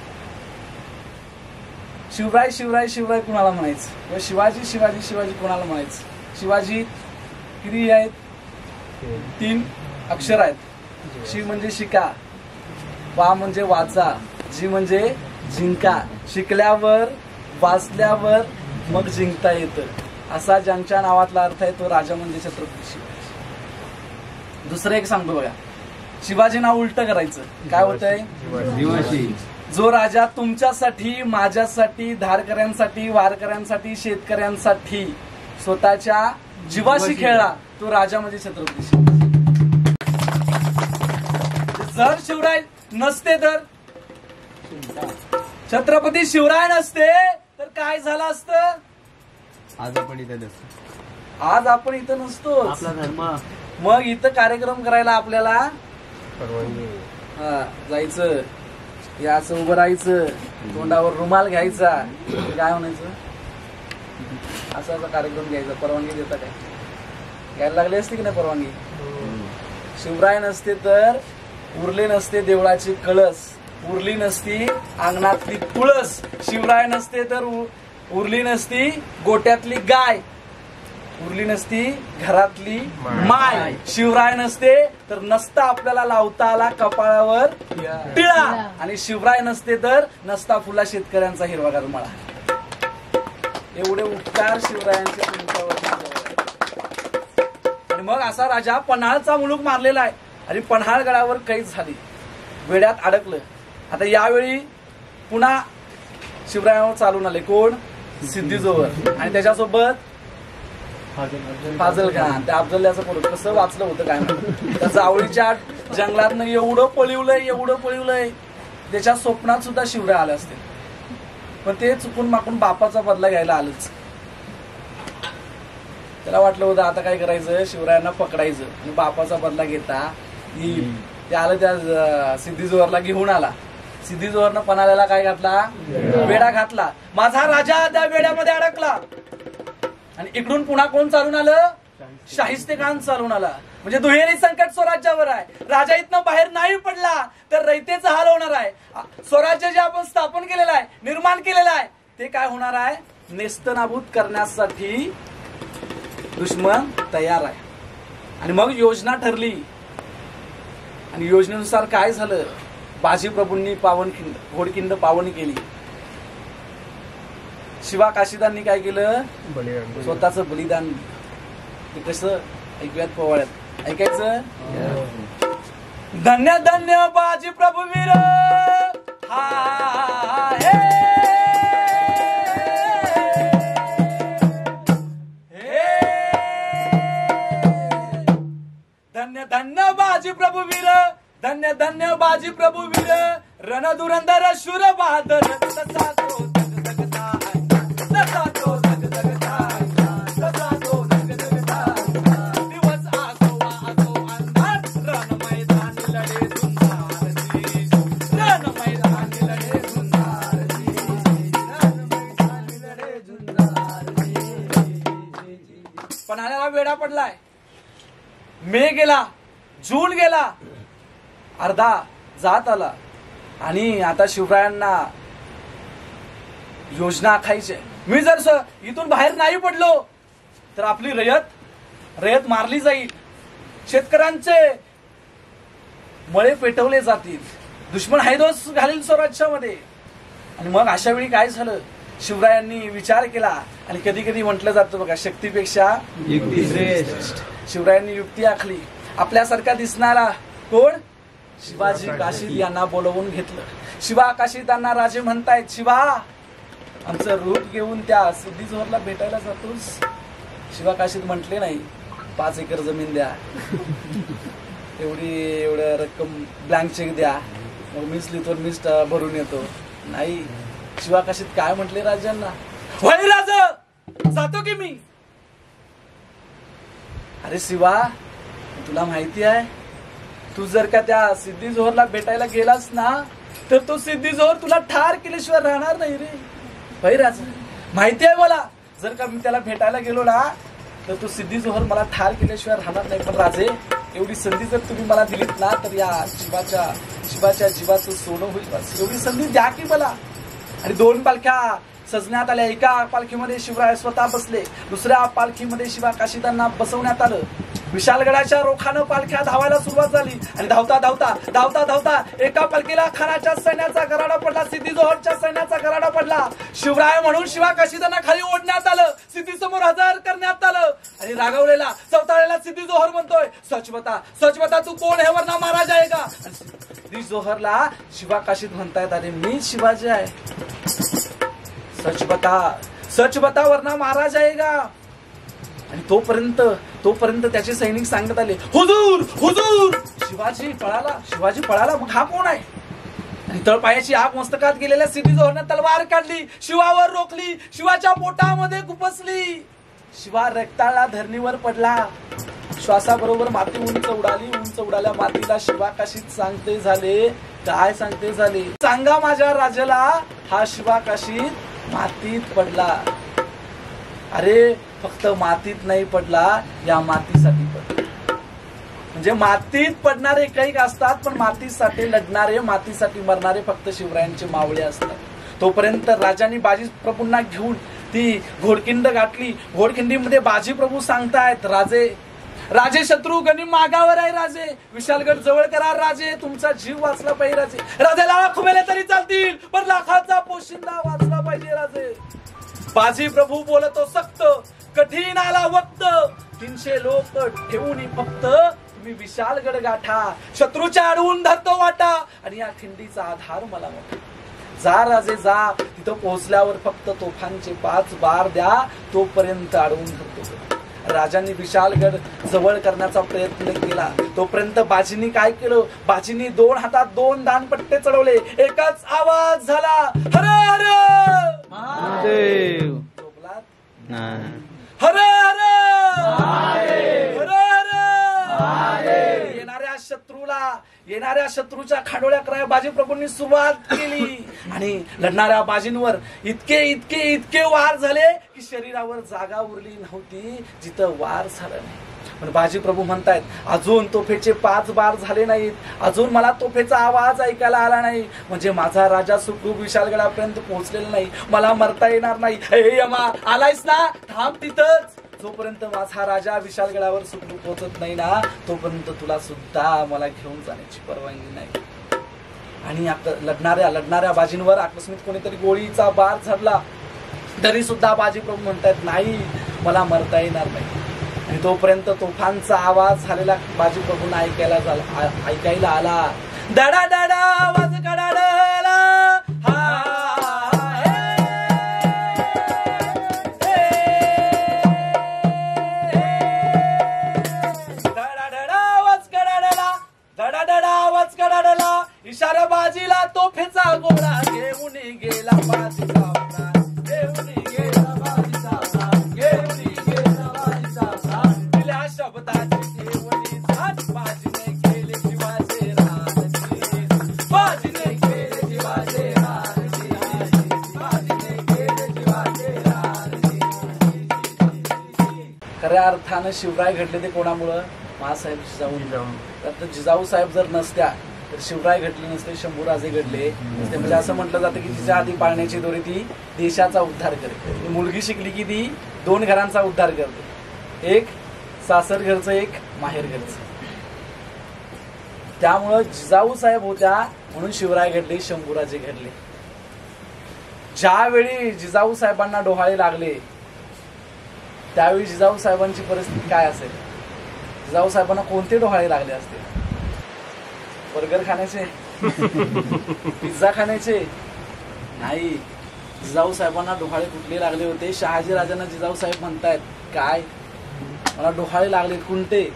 शिवराय शिवराय शिवराय कुणाला म्हणायचं, किंवा शिवाजी शिवाजी शिवाजी कुणाला म्हणायचं? शिवाजी किती आहेत? 3 अक्षर आहेत. शि म्हणजे शिका, वा म्हणजे वाचा, जी म्हणजे जिंका. शिकल्यावर वाचल्यावर मग जिंकता येतं असा ज्यांच्या नावातला अर्थ आहे तो राजा म्हणजे छत्रपती शिवाजी. दुसरं एक सांगतो बघा, शिवाजी नाव उलट करायचं. काय होतंय? जो राजा तुमच्यासाठी, माझ्यासाठी, धारकऱ्यांसाठी, वारकऱ्यांसाठी, शेतकऱ्यांसाठी स्वतःच्या जीवाशी खेळला तो राजा म्हणजे छत्रपती शिवाजी. जर शिवराय नसते तर, छत्रपती शिवराय नसते तर काय झालं असतं? आज आपण इथे नसतो. आज आपण इथं नसतो. आपला धर्म. मग इथं कार्यक्रम करायला आपल्याला जायचं, याचं उभं राहायचं, तोंडावर रुमाल घ्यायचा, काय म्हणायचं, असा कार्यक्रम घ्यायचा. परवानगी देता काय? घ्यायला लागली असते की नाही परवानगी? शिवराय नसते तर उरले नसते देवळाची कळस, उरली नसती अंगणातली तुळस. शिवराय नसते तर उरली नसती गोट्यातली गाय, उरली नसती घरातली माय. शिवराय नसते तर नसता आपल्याला लावता आला कपाळावर टिळा, आणि शिवराय नसते तर नसता फुला शेतकऱ्यांचा हिरवागार मळा. एवढे उपकार शिवरायांचे तुमच्यावर. आणि मग असा राजा पन्हाळचा मुलूक मारलेला आहे आणि पन्हाळगडावर कैद झाली, वेड्यात अडकलं. आता यावेळी पुन्हा शिवरायावर चालून आले कोण? सिद्धी-जोहर आणि त्याच्यासोबत फाजल खान. त्या अफजल्याचं पोरं कसं वाचलं होतं काय माहिती. त्या जावळीच्या जंगलातनं एवढं पळवलंय त्याच्या स्वप्नात सुद्धा शिवराय आले असते, पण ते चुकून माकून बापाचा बदला घ्यायला आलंच. त्याला वाटलं होतं आता काय करायचं, शिवरायांना पकडायचं आणि बापाचा बदला घेता येईल. ते आलं त्या सिद्धी-जोहरला घेऊन आला. सिद्धी-जोहरनं पन्हाळ्याला काय घातला? वेढा घातला. माझा राजा त्या वेड्यामध्ये अडकला आणि इकडून पुन्हा कोण चालून आलं? शाहिस्ते खान चालून आला. म्हणजे दुहेरी संकट स्वराज्यावर आहे. राजा इथनं बाहेर नाही पडला तर रयतेचा हाल होणार आहे. स्वराज्य जे आपण स्थापन केलेलं आहे, निर्माण केलेलं आहे, ते काय होणार आहे? नेस्तनाबूत करण्यासाठी दुश्मन तयार आहे. आणि मग योजना ठरली आणि योजनेनुसार काय झालं? बाजी प्रभूंनी घोडखिंड पावन केली. शिवा काशीदांनी काय केलं? स्वतःच बलिदान. ते कसं ऐकूयात पोवाड्यात. ऐकायचं? धन्य धन्य बाजी प्रभुवीर हा हे धन्य धन्य बाजी प्रभुवीर, धन्य धन्य बाजी प्रभुवीर, रणधुरंदर शूर बहादर तसा तो जगजगता तसा तो जगजगता तसा तो जगजगता. दिवस असो अंधार रण मैदानी लढे झुंजारची, रण मैदानी लढे झुंजारची, रण मैदानी लढे झुंजारची. पन्हाळ्याला वेढा पडलाय. मे गेला, जून गेला, अर्धा जात आला आणि आता शिवरायांना योजना आखायची. मी जर इथून बाहेर नाही पडलो तर आपली रयत मारली जाईल, शेतकऱ्यांचे मळे पेटवले जातील, दुश्मन हैदोस घालील स्वराज्यामध्ये. आणि मग अशा वेळी काय झालं? शिवरायांनी विचार केला आणि कधी कधी म्हटलं जातं बघा, शक्तीपेक्षा युक्ती श्रेष्ठ. शिवरायांनी युक्ती आखली. आपल्यासारखा दिसणारा कोण? शिवाजी काशीद यांना बोलवून घेतलं. शिवा काशीदांना राजे म्हणतायत, शिवा आमचं रूप घेऊन त्या सिद्धी-जोहरला भेटायला जातोस? शिवा काशीद म्हटले नाही 5 एकर जमीन द्या, एवढं रक्कम ब्लँक चेक द्या, मग मीच लिहितो, मीच भरून येतो. नाही, शिवा काशीद काय म्हटले राजांना? होय राजा, जातो की मी. अरे शिवा, तुला माहिती आहे, तू जर का त्या सिद्धी-जोहरला भेटायला गेलास ना तर तो सिद्धी-जोहर तुला ठार केल्याशिवाय राहणार नाही रे. भाई राजा, माहिती आहे मला, जर का मी त्याला भेटायला गेलो ना तर तो सिद्धी-जोहर मला ठार केल्याशिवाय राहणार नाही. पण राजे, एवढी संधी जर तुम्ही मला दिलीत ना तर या शिवाच्या जीवाचं सोनं होईल. एवढी संधी द्या की मला. आणि 2 पालख्या सजण्यात आल्या. एका पालखीमध्ये शिवराय स्वतः बसले, दुसऱ्या पालखीमध्ये शिवा काशीदांना बसवण्यात आलं. विशालगडाच्या रोखानं पालख्या धावायला सुरुवात झाली आणि धावता धावता धावता धावता एका पालखीला खानाच्या सैन्याचा गराडा पडला, सिद्धी-जोहरच्या सैन्याचा गराडा पडला. शिवराय म्हणून शिवा काशीदांना खाली ओढण्यात आलं, सिद्धी-समोर हजर करण्यात आलं. आणि रागवलेला चवताळलेला सिद्धी-जोहर म्हणतोय, सच बता तू कोण है, वरना महाराज आहे का? सिद्धी-जोहरला शिवा काशीद म्हणतायत, अरे मी शिवाजी आहे, सच बता वरना महाराज आहे का? आणि तोपर्यंत त्याचे सैनिक सांगत आले, हुजूर हुजूर, शिवाजी पळाला. मग हा कोण आहे? आणि तळपायाची आग मस्तकात गेलेल्या सिद्धी-जोहरने तलवार काढली, शिवावर रोखली, शिवाच्या पोटामध्ये खुपसली. शिवा रक्ताळा धरणीवर पडला. श्वासाबरोबर माती उंच उडाल्या मातीला शिवा काशीद सांगते झाले. काय सांगते झाले? सांगा माझ्या राजाला, हा शिवा काशीद मातीत पडला. अरे फक्त मातीत नाही पडला, या मातीसाठी पडला. म्हणजे मातीत पडणारे कैक असतात, पण मातीसाठी लढणारे, मातीसाठी मरणारे फक्त शिवरायांचे मावळे असतात. तोपर्यंत राजांनी बाजी प्रभूंना घेऊन ती घोडखिंड गाठली. घोडखिंडीमध्ये बाजी प्रभू सांगतायत, राजे शत्रुघ्नी मागावर आहे. राजे विशालगड जवळ करा. राजे तुमचा जीव वाचला पाहिजे. राजे लाख मेले तरी चालतील, पण लाखाचा पोशिंदा वाचला पाहिजे. राजे बाजी प्रभू बोलतो सक्त, कठीण आला वक्त, 300 लोक ठेवून फक्त मी विशालगड गाठा, शत्रूच्या अडवून धरतो वाटा, आणि या खिंडीचा आधार मला मोठा. जा राजे जा, तिथं पोहोचल्यावर फक्त तोफांचे 5 बार द्या, तोपर्यंत अडवून धरतो. राजांनी विशालगड जवळ करण्याचा प्रयत्न केला. तोपर्यंत बाजींनी काय केलं, बाजींनी 2 हातात 2 दानपट्टे चढवले. एकच आवाज झाला, हर हर महादेव. झोपलात? नाही. हर हर हर हर. येणाऱ्या शत्रूच्या खांडोळ्या करायला बाजीप्रभूंनी सुरुवात केली, आणि लढणाऱ्या बाजींवर इतके वार झाले की शरीरावर जागा उरली नव्हती जिथं वार झालं नाही. पण बाजीप्रभू म्हणतायत, अजून तोफेचे 5 बार झाले नाहीत, अजून मला तोफेचा आवाज ऐकायला आला नाही, म्हणजे माझा राजा सुखरूप विशालगडापर्यंत पोहोचलेला नाही, मला मरता येणार नाही. हे यमा, आलायस ना, थांब तिथंच. जोपर्यंत माझा राजा विशालगडावर सुखरूप पोहोचत नाही ना, तोपर्यंत तुला सुद्धा मला घेऊन जाण्याची परवानगी नाही. आणि लढणाऱ्या बाजींवर आकस्मित कोणीतरी गोळीचा बार झाडला, तरी सुद्धा बाजीप्रभू म्हणतात, नाही, मला मरता येणार नाही. आणि तोपर्यंत तोफांचा आवाज झालेला बाजीप्रभूंना ऐकायला आला. दडा दडा आवाज कडाडला, इशारा बाजीला तोफेचा गोळा घेऊन गेला बाजीचा प्राण, घेऊन गेला बाजीचा प्राण, घेऊन गेला बाजीचा प्राण. दिल्या शब्दाची ठेवणी साथ, बाजीने केले जीवाचे रानजी, बाजीने केले जीवाचे रानजी, बाजीने केले जीवाचे रानजी. खऱ्या अर्थानं शिवराय घडले ते कोणामुळं? महासाहेब जिजाऊ साहेब जर नसत्या तर शिवराय घडले नसते, शंभूराजे घडले नसते. म्हणजे असं म्हटलं जातं की तिच्या आधी पाळण्याची दोरी ती देशाचा उद्धार करते. मुलगी शिकली की ती 2 घरांचा उद्धार करते, एक सासर घरचं, एक माहेर घरचं. त्यामुळं जिजाऊ साहेब होत्या म्हणून शिवराय घडले, शंभूराजे घडले. ज्यावेळी जिजाऊ साहेबांना डोहाळे लागले त्यावेळी जिजाऊ साहेबांची परिस्थिती काय असेल? जिजाऊ साहेबांना कोणते डोहाळे लागले असते? बर्गर खाण्याचे, पिझ्झा खाण्याचे? नाही. जिजाऊ साहेबांना डोहाळे कुठले लागले होते? शहाजी राजांना जिजाऊ साहेब म्हणतायत, काय मला डोहाळे लागले? कोणते?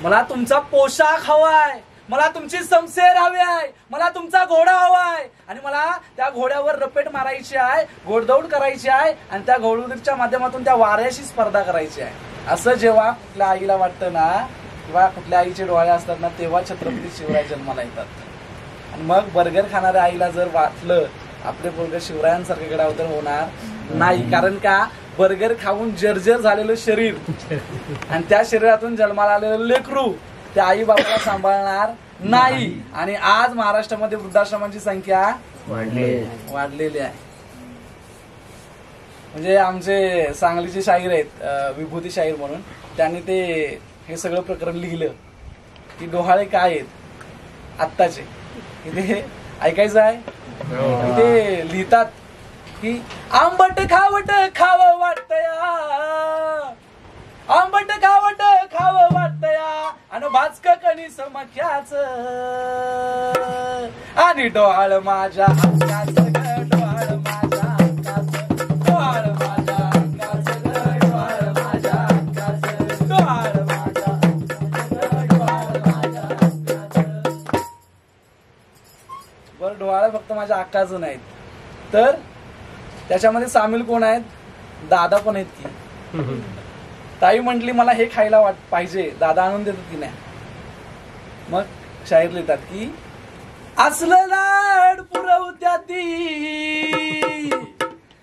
मला तुमचा पोशाख हवाय, मला तुमची समसेर हवी आहे, मला तुमचा घोडा हवाय, आणि मला त्या घोड्यावर रपेट मारायची आहे, घोडदौड करायची आहे, आणि त्या घोडदौडच्या माध्यमातून त्या वाऱ्याशी स्पर्धा करायची आहे. असं जेव्हा कुठल्या आईला वाटतं ना, किंवा कुठल्या आईचे डोळे असतात ना, तेव्हा छत्रपती शिवराय जन्माला येतात. आणि मग बर्गर खाणाऱ्या आईला जर वाटलं आपले पोरगं शिवरायांसारखे गडावतर होणार नाही, कारण का, बर्गर खाऊन जर्जर झालेलं शरीर आणि त्या शरीरातून जन्माला आलेलं लेकरू त्या आई बाबाला सांभाळणार नाही. आणि आज महाराष्ट्रामध्ये वृद्धाश्रमांची संख्या वाढलेली आहे. म्हणजे आमचे सांगलीचे शाहीर आहेत, विभूती शाहीर म्हणून, त्यांनी ते हे सगळं प्रकरण लिहिलं की डोहाळे काय आहेत आत्ताचे. इथे ऐकायचं आहे, इथे लिहितात की आंबट खावट खावं वाटतया, आंबट खावट खावं वाटतया, आणि भाजक कणीस मक्याच, आणि डोहाळ माझ्या अंगाच, डोहाळ माझ्या अंगाच, डोहाळ माझ्या अंगाच, डोहाळ माझ्या अंगाच, डोहाळ माझ्या डोहाळ माझ्या अंगाच. बरं, डोहाळ फक्त माझ्या अक्काचं नाहीत, तर त्याच्यामध्ये सामील कोण आहेत? दादा पण आहेत की. ताई म्हटली मला हे खायला पाहिजे, दादा आणून देतात की नाही. मग शाहीर लिहितात की असलं लाड पुरवत्या ती,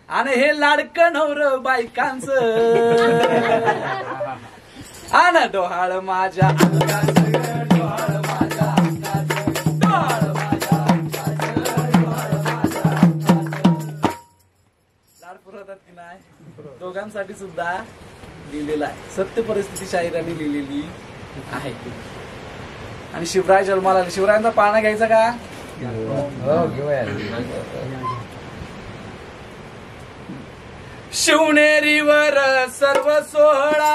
आणि हे लाडकं नवर बायकांच, आण डोहाळ माझ्या अंगाचं, डोहाळ माझ्या अंगाचं, डोहाळ माझ्या अंगाचं, डोहाळ माझ्या अंगाचं. लाड पुरवतात की नाही, दोघांसाठी सुद्धा लिहिलेला आहे. सत्य परिस्थिती शाहिरांनी लिहिलेली आहे. आणि शिवराय जन्माला आले. शिवरायांचा पाळणा घ्यायचा का? शिवनेरीवर सर्व सोहळा,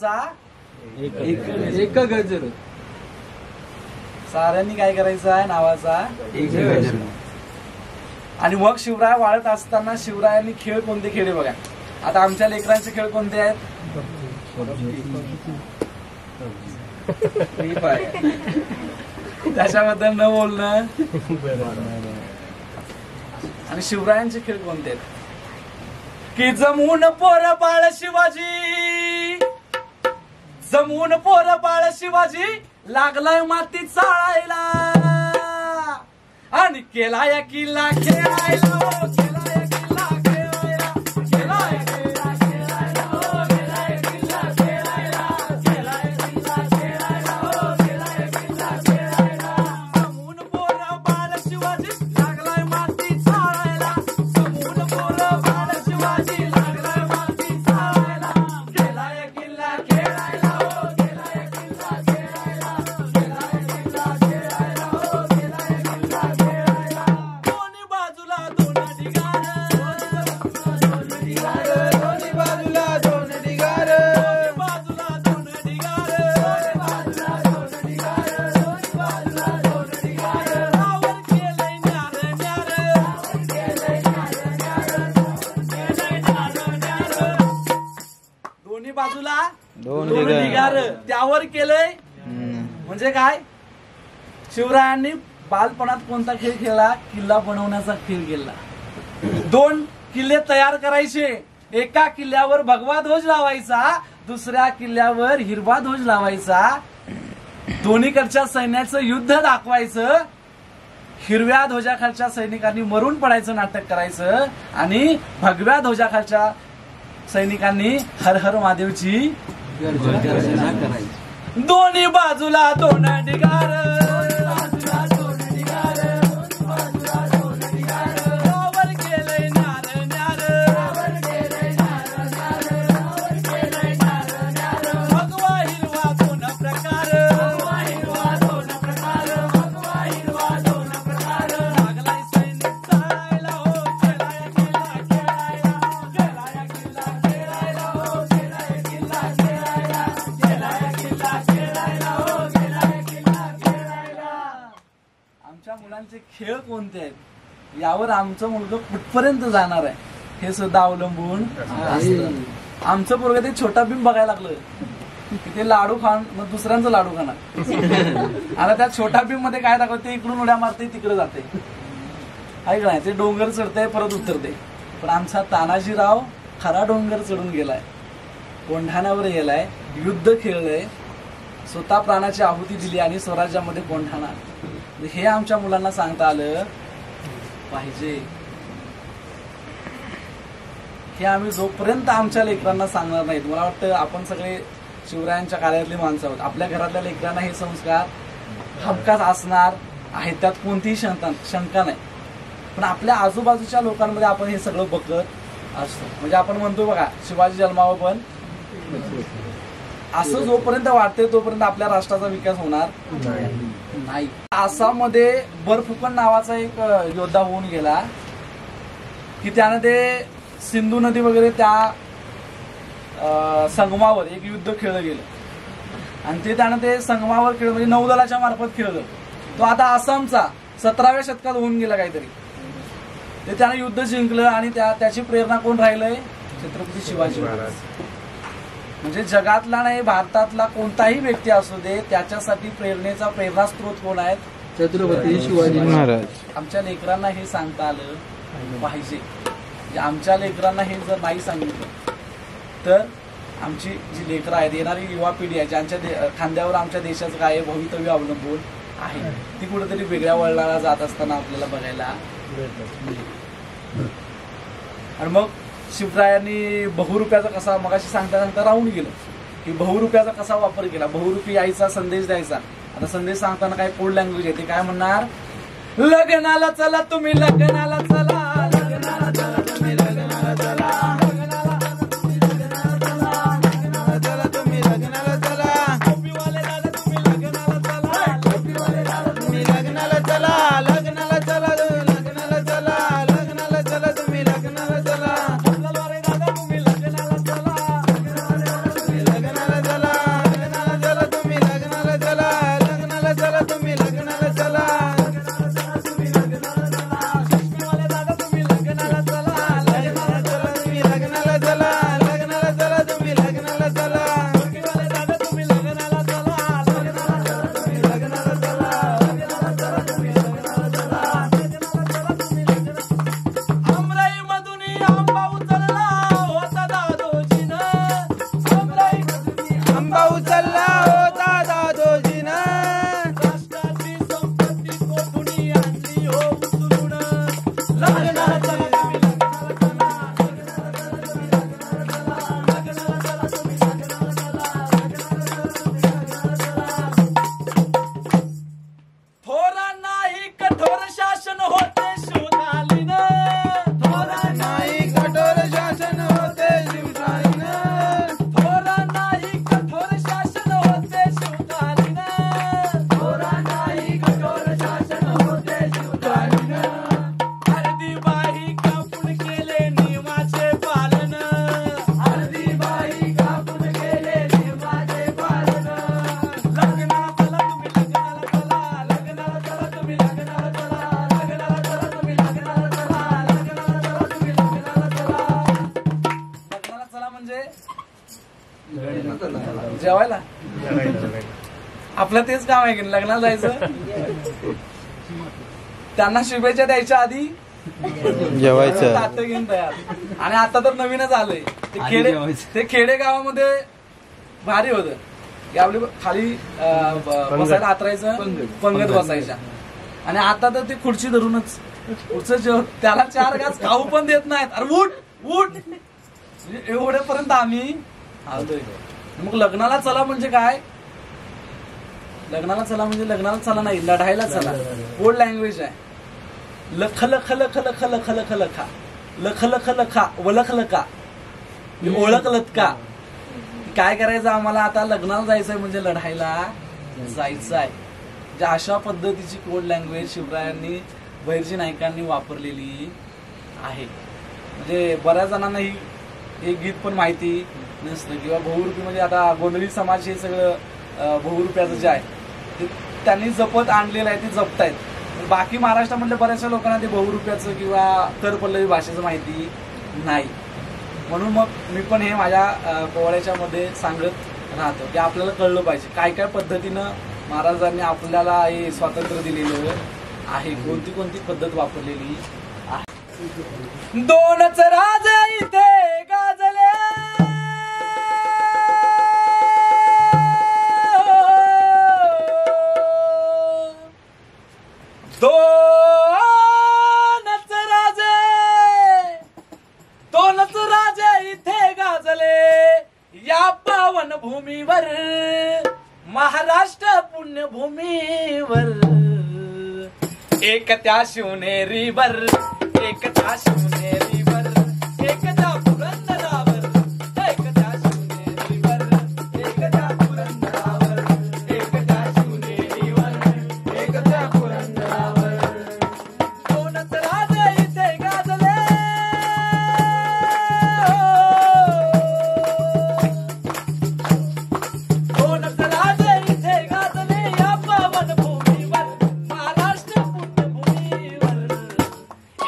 नावाचा एक गजर. साऱ्यांनी काय करायचं आहे नावाचा एक गजर. आणि मग शिवराय वाळत असताना शिवरायांनी खेळ कोणते खेळले बघा. आता आमच्या लेकरांचे खेळ कोणते आहेत? Free fire. त्याच्याबद्दल न बोलणं. आणि शिवरायांचे खेळ कोणते आहेत? की जमून पोर बाळ शिवाजी, जमून पोर बाळ शिवाजी लागलाय मातीत चाळायला आणि केलाय किल्ला खेळायला हो, केलाय किल्ला खेळायला, केलाय किल्ला खेळायला हो, केलाय किल्ला खेळायला, केलाय किल्ला खेळायला हो, केलाय किल्ला खेळायला. जमून पोर बाळ शिवाजी लागलाय मातीत चाळायला, जमून पोर बाळ शिवाजी लागलाय मातीत चाळायला, केलाय किल्ला खेळायला हो, केलाय किल्ला खेळायला, केलाय किल्ला खेळायला हो, केलाय किल्ला खेळायला. दोन्ही बाजूला दोन ढिगार, दोन्ही बाजूला दोन ढिगार, दोन्ही बाजूला दोन ढिगार, दोन्ही बाजूला दोन ढिगार, दोन्ही बाजूला दोन ढिगार. रावण केलंय न्यार न्यार, रावण केलंय न्यार न्यार, केलंय न्यार न्यार. दोन्ही बाजूला दोन दोन ढिगार. ढिगार त्यावर केलंय. म्हणजे काय? शिवरायांनी बालपणात कोणता खेळ खेळला? किल्ला बनवण्याचा खेळ खेळला. दोन किल्ले तयार करायचे. एका किल्ल्यावर भगवा ध्वज लावायचा, दुसऱ्या किल्ल्यावर हिरवा ध्वज लावायचा. दोन्हीकडच्या सैन्याचं युद्ध दाखवायचं. हिरव्या ध्वजाखालच्या सैनिकांनी मरून पडायचं नाटक करायचं आणि भगव्या ध्वजाखालच्या सैनिकांनी हर हर महादेवची गर्जना करायची. दोन्ही बाजूला दोन ढिगार, दोन ढिगार, रावण केलंय न्यार न्यार, रावण केलंय न्यार न्यार, रावण केलंय न्यार न्यार. भगवा हिरवा दोन प्रकार, भगवा हिरवा दोन प्रकार, भगवा हिरवा दोन प्रकार. लागलाय सैनिक चाळायला हो, केलाय किल्ला खेळायला, केलाय किल्ला खेळायला हो, केलाय किल्ला खेळायला, केलाय किल्ला खेळायला हो, केलाय किल्ला खेळायला. आमच्या मुलांचे खेळ कोणते आहेत यावर आमचं मुलगा कुठपर्यंत जाणार आहे हे सुद्धा अवलंबून असतं. आमचं पोरगं ते छोटा भीम बघायला लागलं की ते लाडू खाण मग दुसऱ्यांचं लाडू खाणार. आता त्या छोटा भीम मध्ये काय दाखवते? इकडून उड्या मारते, तिकडे जाते. ऐक नाही, ते डोंगर चढते परत उतरते. पण आमचा तानाजीराव खरा डोंगर चढून गेलाय, कोंढाण्यावर गेलाय, युद्ध खेळलंय, स्वतः प्राणाची आहुती दिली आणि स्वराज्यामध्ये कोंढाणा. हे आमच्या मुलांना सांगता आलं पाहिजे. हे आम्ही जोपर्यंत आमच्या लेकरांना सांगणार नाहीत, मला वाटतं आपण सगळे शिवरायांच्या कार्यातली माणसं आहोत. आपल्या घरातल्या लेकरांना हे संस्कार हमखास असणार आहेत, त्यात कोणतीही शंका नाही. पण आपल्या आजूबाजूच्या लोकांमध्ये आपण हे सगळं बघत असतो. म्हणजे आपण म्हणतो बघा, शिवाजी जन्मावं पण असं जोपर्यंत वाटते तोपर्यंत आपल्या राष्ट्राचा विकास होणार नाही. आसाममध्ये बर्फुकन नावाचा एक योद्धा होऊन गेला की त्यानं ते सिंधू नदी वगैरे त्या संगमावर एक युद्ध खेळलं गेलं आणि ते त्यानं ते संगमावर खेळ म्हणजे नौदलाच्या मार्फत खेळलं. तो आता आसामचा 17व्या शतकात होऊन गेला काहीतरी. ते त्यानं युद्ध जिंकलं आणि त्याची प्रेरणा कोण राहिलंय? छत्रपती शिवाजी महाराज. म्हणजे जगातला नाही, भारतातला कोणताही व्यक्ती असू दे, त्याच्यासाठी प्रेरणास्त्रोत कोण आहेत? छत्रपती शिवाजी महाराज. आमच्या लेकरांना हे सांगता आलं पाहिजे. म्हणजे आमच्या लेकरांना हे जर नाही सांगितलं तर आमची जी लेकरं आहेत, येणारी युवा पिढी आहे, ज्यांच्या खांद्यावर आमच्या देशाचं काय भवितव्य अवलंबून आहे, ती कुठेतरी वेगळ्या वळणाला जात असताना आपल्याला बघायला मिळेल. आणि मग शिवरायांनी बहुरूप्याचा कसा, मगाशी सांगता सांगता राहून गेलं की बहुरूप्याचा कसा वापर केला, बहुरूपी यायचा संदेश द्यायचा. आता संदेश सांगताना काय कोड लँग्वेज आहे, ते काय म्हणणार? लग्नाला चला तुम्ही, लग्नाला चला, लग्नाला चला तुम्ही, लग्नाला चला, टोपीवाले दादा तुम्ही लग्नाला चला, टोपीवाले दादा तुम्ही लग्नाला चला, लग्नाला चला, लग्नाला चला, लग्नाला चला तुम्ही, लग्नाला चला, दादा तुम्ही लग्नाला चला, लग्नाला चला. आपलं तेच काम आहे की लग्नाला जायचं, त्यांना शुभेच्छा द्यायच्या आधी जेवायचं. ताटं घेऊन तयार. आणि आता तर नवीनच आलंय ते खेडेगावामध्ये भारी होतं की आपली खाली बसायला हातरायचं, पंगत बसायच्या. आणि आता तर ते खुर्ची धरूनच पुढचं जेवण, त्याला 4 घास खाऊ पण देत नाहीत. अरे उठ उठ, एवढ्यापर्यंत आम्ही आलोय. मग लग्नाला चला म्हणजे काय? लग्नाला चला म्हणजे लग्नाला चला नाही, लढायला चला. कोड लँग्वेज आहे. लख लख लख लख लख लख लखा लख लख लखा वलख लका ओळखलत का. काय करायचं आम्हाला आता? लग्नाला जायचंय म्हणजे लढायला जायचं आहे. म्हणजे अशा पद्धतीची कोड लँग्वेज शिवरायांनी, बहिर्जी नायकांनी वापरलेली आहे. म्हणजे बऱ्याच जणांना हे गीत पण माहिती नसतं. किंवा बहुरूपी म्हणजे आता गोंधळी समाज हे सगळं बहुरूप्याचं जे आहे ते त्यांनी जपत आणलेलं आहे, ते जपतायत. बाकी महाराष्ट्रामधल्या बऱ्याचशा लोकांना ते बहुरूप्याचं किंवा तर पल्लवी भाषेचं माहिती नाही. म्हणून मग मी पण हे माझ्या पोवाड्याच्या मध्ये सांगत राहतो की आपल्याला कळलं पाहिजे काय काय पद्धतीनं महाराजांनी आपल्याला हे स्वातंत्र्य दिलेलं आहे, कोणती कोणती पद्धत वापरलेली आहे. दोनच राजे इथे गाजले, दोनच राजे इथे गाजले या पावन भूमीवर, महाराष्ट्र पुण्यभूमीवर. एक त्या शिवनेरीवर, एक त्या शिवनेरीवर, एक त्या पुरंदरावर, एक त्या शिवनेरीवर, एक त्या पुरंदरावर, एक त्या शिवनेरीवर, एक त्या पुरंदरावर. दोनच राजे इथे गाजले, दोनच राजे इथे गाजले या पावन भूमीवर, महाराष्ट्र पुण्यभूमीवर.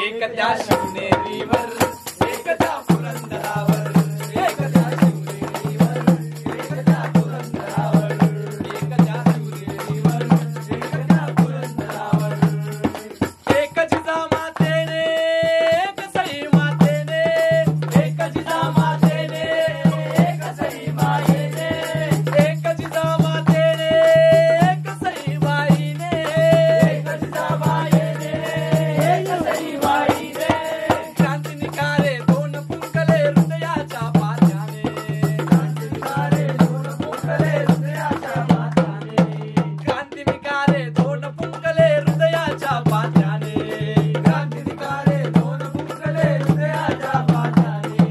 एक त्या शिवनेरीवर, एक त्या पुरंदरावर, एक त्या शिवनेरीवर, एक त्या पुरंदरावर, एक त्या शिवनेरीवर, एक त्या पुरंदरावर. एक जिजामातेने, एक सई मातेने, एक जिजामातेने, एक सई मायेने, एक जिजामातेने, एक सई बाईने, एक जिजाबाईने, एक सई बाईने. क्रांती निकारे दोन पुंकले हृदयाच्या पात्याने, क्रांती निकारे दोन पुंकले हृदयाच्या पात्याने, क्रांती निकारे दोन पुंकले हृदयाच्या पात्याने, क्रांती निकारे दोन पुंकले हृदयाच्या पात्याने.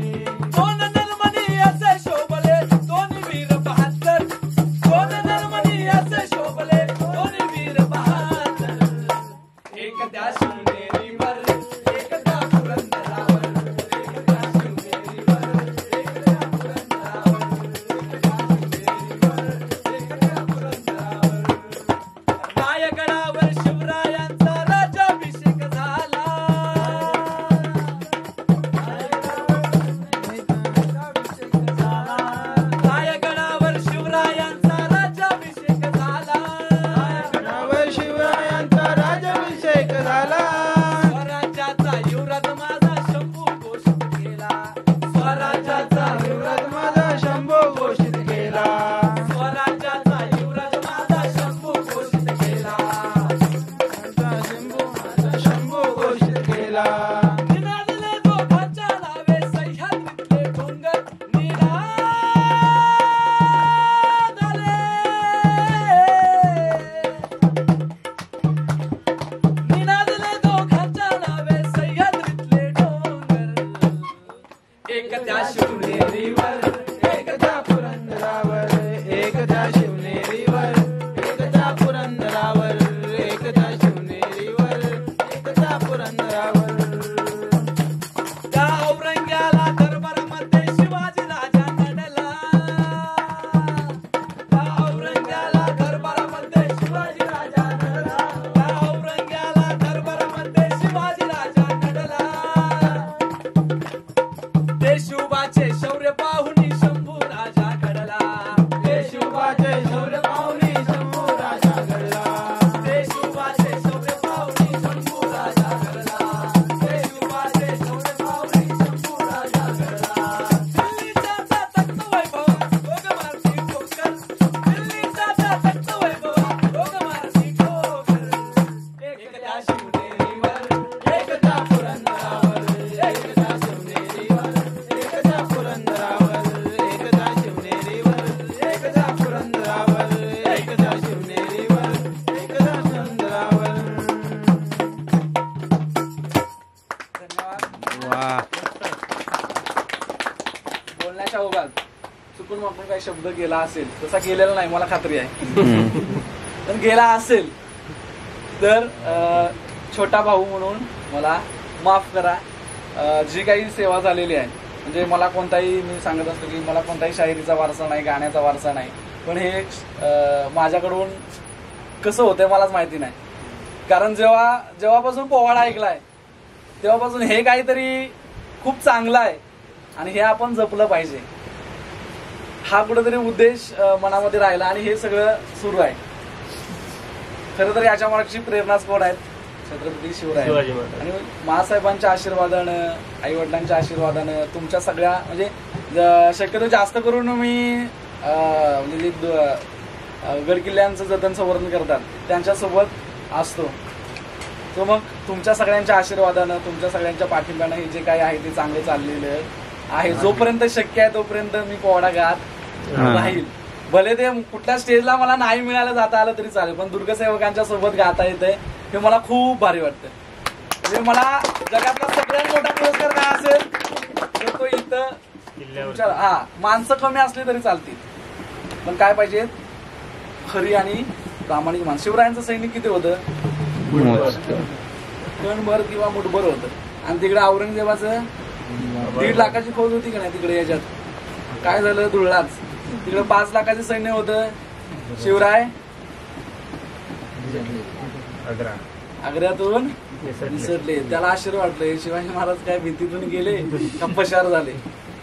दोन नरमणी असे शोभले दोन्ही वीर बहादर, दोन नरमणी असे शोभले दोन्ही वीर बहादर. एक त्या शिवनेरीवर, एक त्या पुरंदरावर, एक त्या शिवनेरीवर, एक त्या पुरंदरावर, एक त्या शिवनेरीवर, एक त्या पुरंदरावर. रायगडावर शिवरायांचा राज्याभिषेक झाला, रायगडावर शिवरायांचा राज्याभिषेक झाला, शिवरायांचा राज्याभिषेक झाला. स्वराज्याचा युवराज माझा शंभू घोषित केला, स्वराज्याचा युवराज माझा शंभू घोषित केला, स्वराज्याचा युवराज माझा शंभू घोषित केला. शंभू घोषित केला. निनादले दोघांच्या नावे सह्याद्रीतले डोंगर निनादले, निनादले दोघांच्या नावे सह्याद्रीतले डोंगर. एक त्या शिवनेरीवर, एक त्या पुरंदरावर, एक त्या शिवनेरीवर, एक त्या पुरंदरावर, एक त्या शिवनेरीवर, एक त्या पुरंदरावर. त्या औरंग्याला दरबारामध्ये शिवाजी राजा नडला, त्या औरंग्याला दरबारामध्ये शिवाजी राजा नडला, त्या औरंग्याला दरबारामध्ये शिवाजी राजा नडला. देशुबाचे शौर्य पाहुणी शंभू राजा घडला, देशुबाचे शौर्य पाहुणी शंभू काही शब्द गेला असेल, तसा गेलेला नाही मला खात्री आहे, पण गेला असेल तर छोटा भाऊ म्हणून मला माफ करा. जी काही सेवा झालेली आहे, म्हणजे मला कोणताही, मी सांगत असतो की मला कोणताही शायरीचा वारसा नाही, गाण्याचा वारसा नाही, पण हे माझ्याकडून कसं होतंय मलाच माहिती नाही. कारण जेव्हापासून पोवाडा ऐकलाय तेव्हापासून हे काहीतरी खूप चांगलं आहे आणि हे आपण जपलं पाहिजे, हा कुठेतरी उद्देश मनामध्ये राहिला आणि हे सगळं सुरू आहे. खरं तर याच्या मागची प्रेरणाच कोण आहेत? छत्रपती शिवराय. आणि महासाहेबांच्या आशीर्वादानं, आई वडिलांच्या आशीर्वादानं, तुमच्या सगळ्या म्हणजे शक्यतो जास्त करून मी म्हणजे गड किल्ल्यांचं जतन संवर्धन करतात त्यांच्यासोबत असतो. तो मग तुमच्या सगळ्यांच्या आशीर्वादानं, तुमच्या सगळ्यांच्या पाठिंब्यानं हे जे काही आहे ते चांगलं चाललेलं आहे. जोपर्यंत शक्य आहे तोपर्यंत मी पोवाडा गात राहील. भले ते कुठल्या स्टेजला मला नाही मिळालं जाता आलं तरी चालेल, पण दुर्गसेवकांच्या सोबत गाता येतंय हे मला खूप भारी वाटतं. म्हणजे मला जगातला सगळ्यात मोठा पुरस्कार काय असेल तर तो इथं माणसं कमी असली तरी चालतील, पण काय पाहिजे खरी आणि प्रामाणिक माणसं. शिवरायांचं सैनिक किती होतं? कणभर किंवा मुठभर होतं. आणि तिकडे औरंगजेबाचं 1.5 लाखाची फौज होती का नाही तिकडे, याच्यात काय झालं? धुळलाच. तिकडे 5 लाखाचं सैन्य होतं. शिवराय आग्र्यातून विसरले. त्याला आश्चर्य वाटलं, शिवाजी महाराज काय भीतीतून गेले का पशार झाले?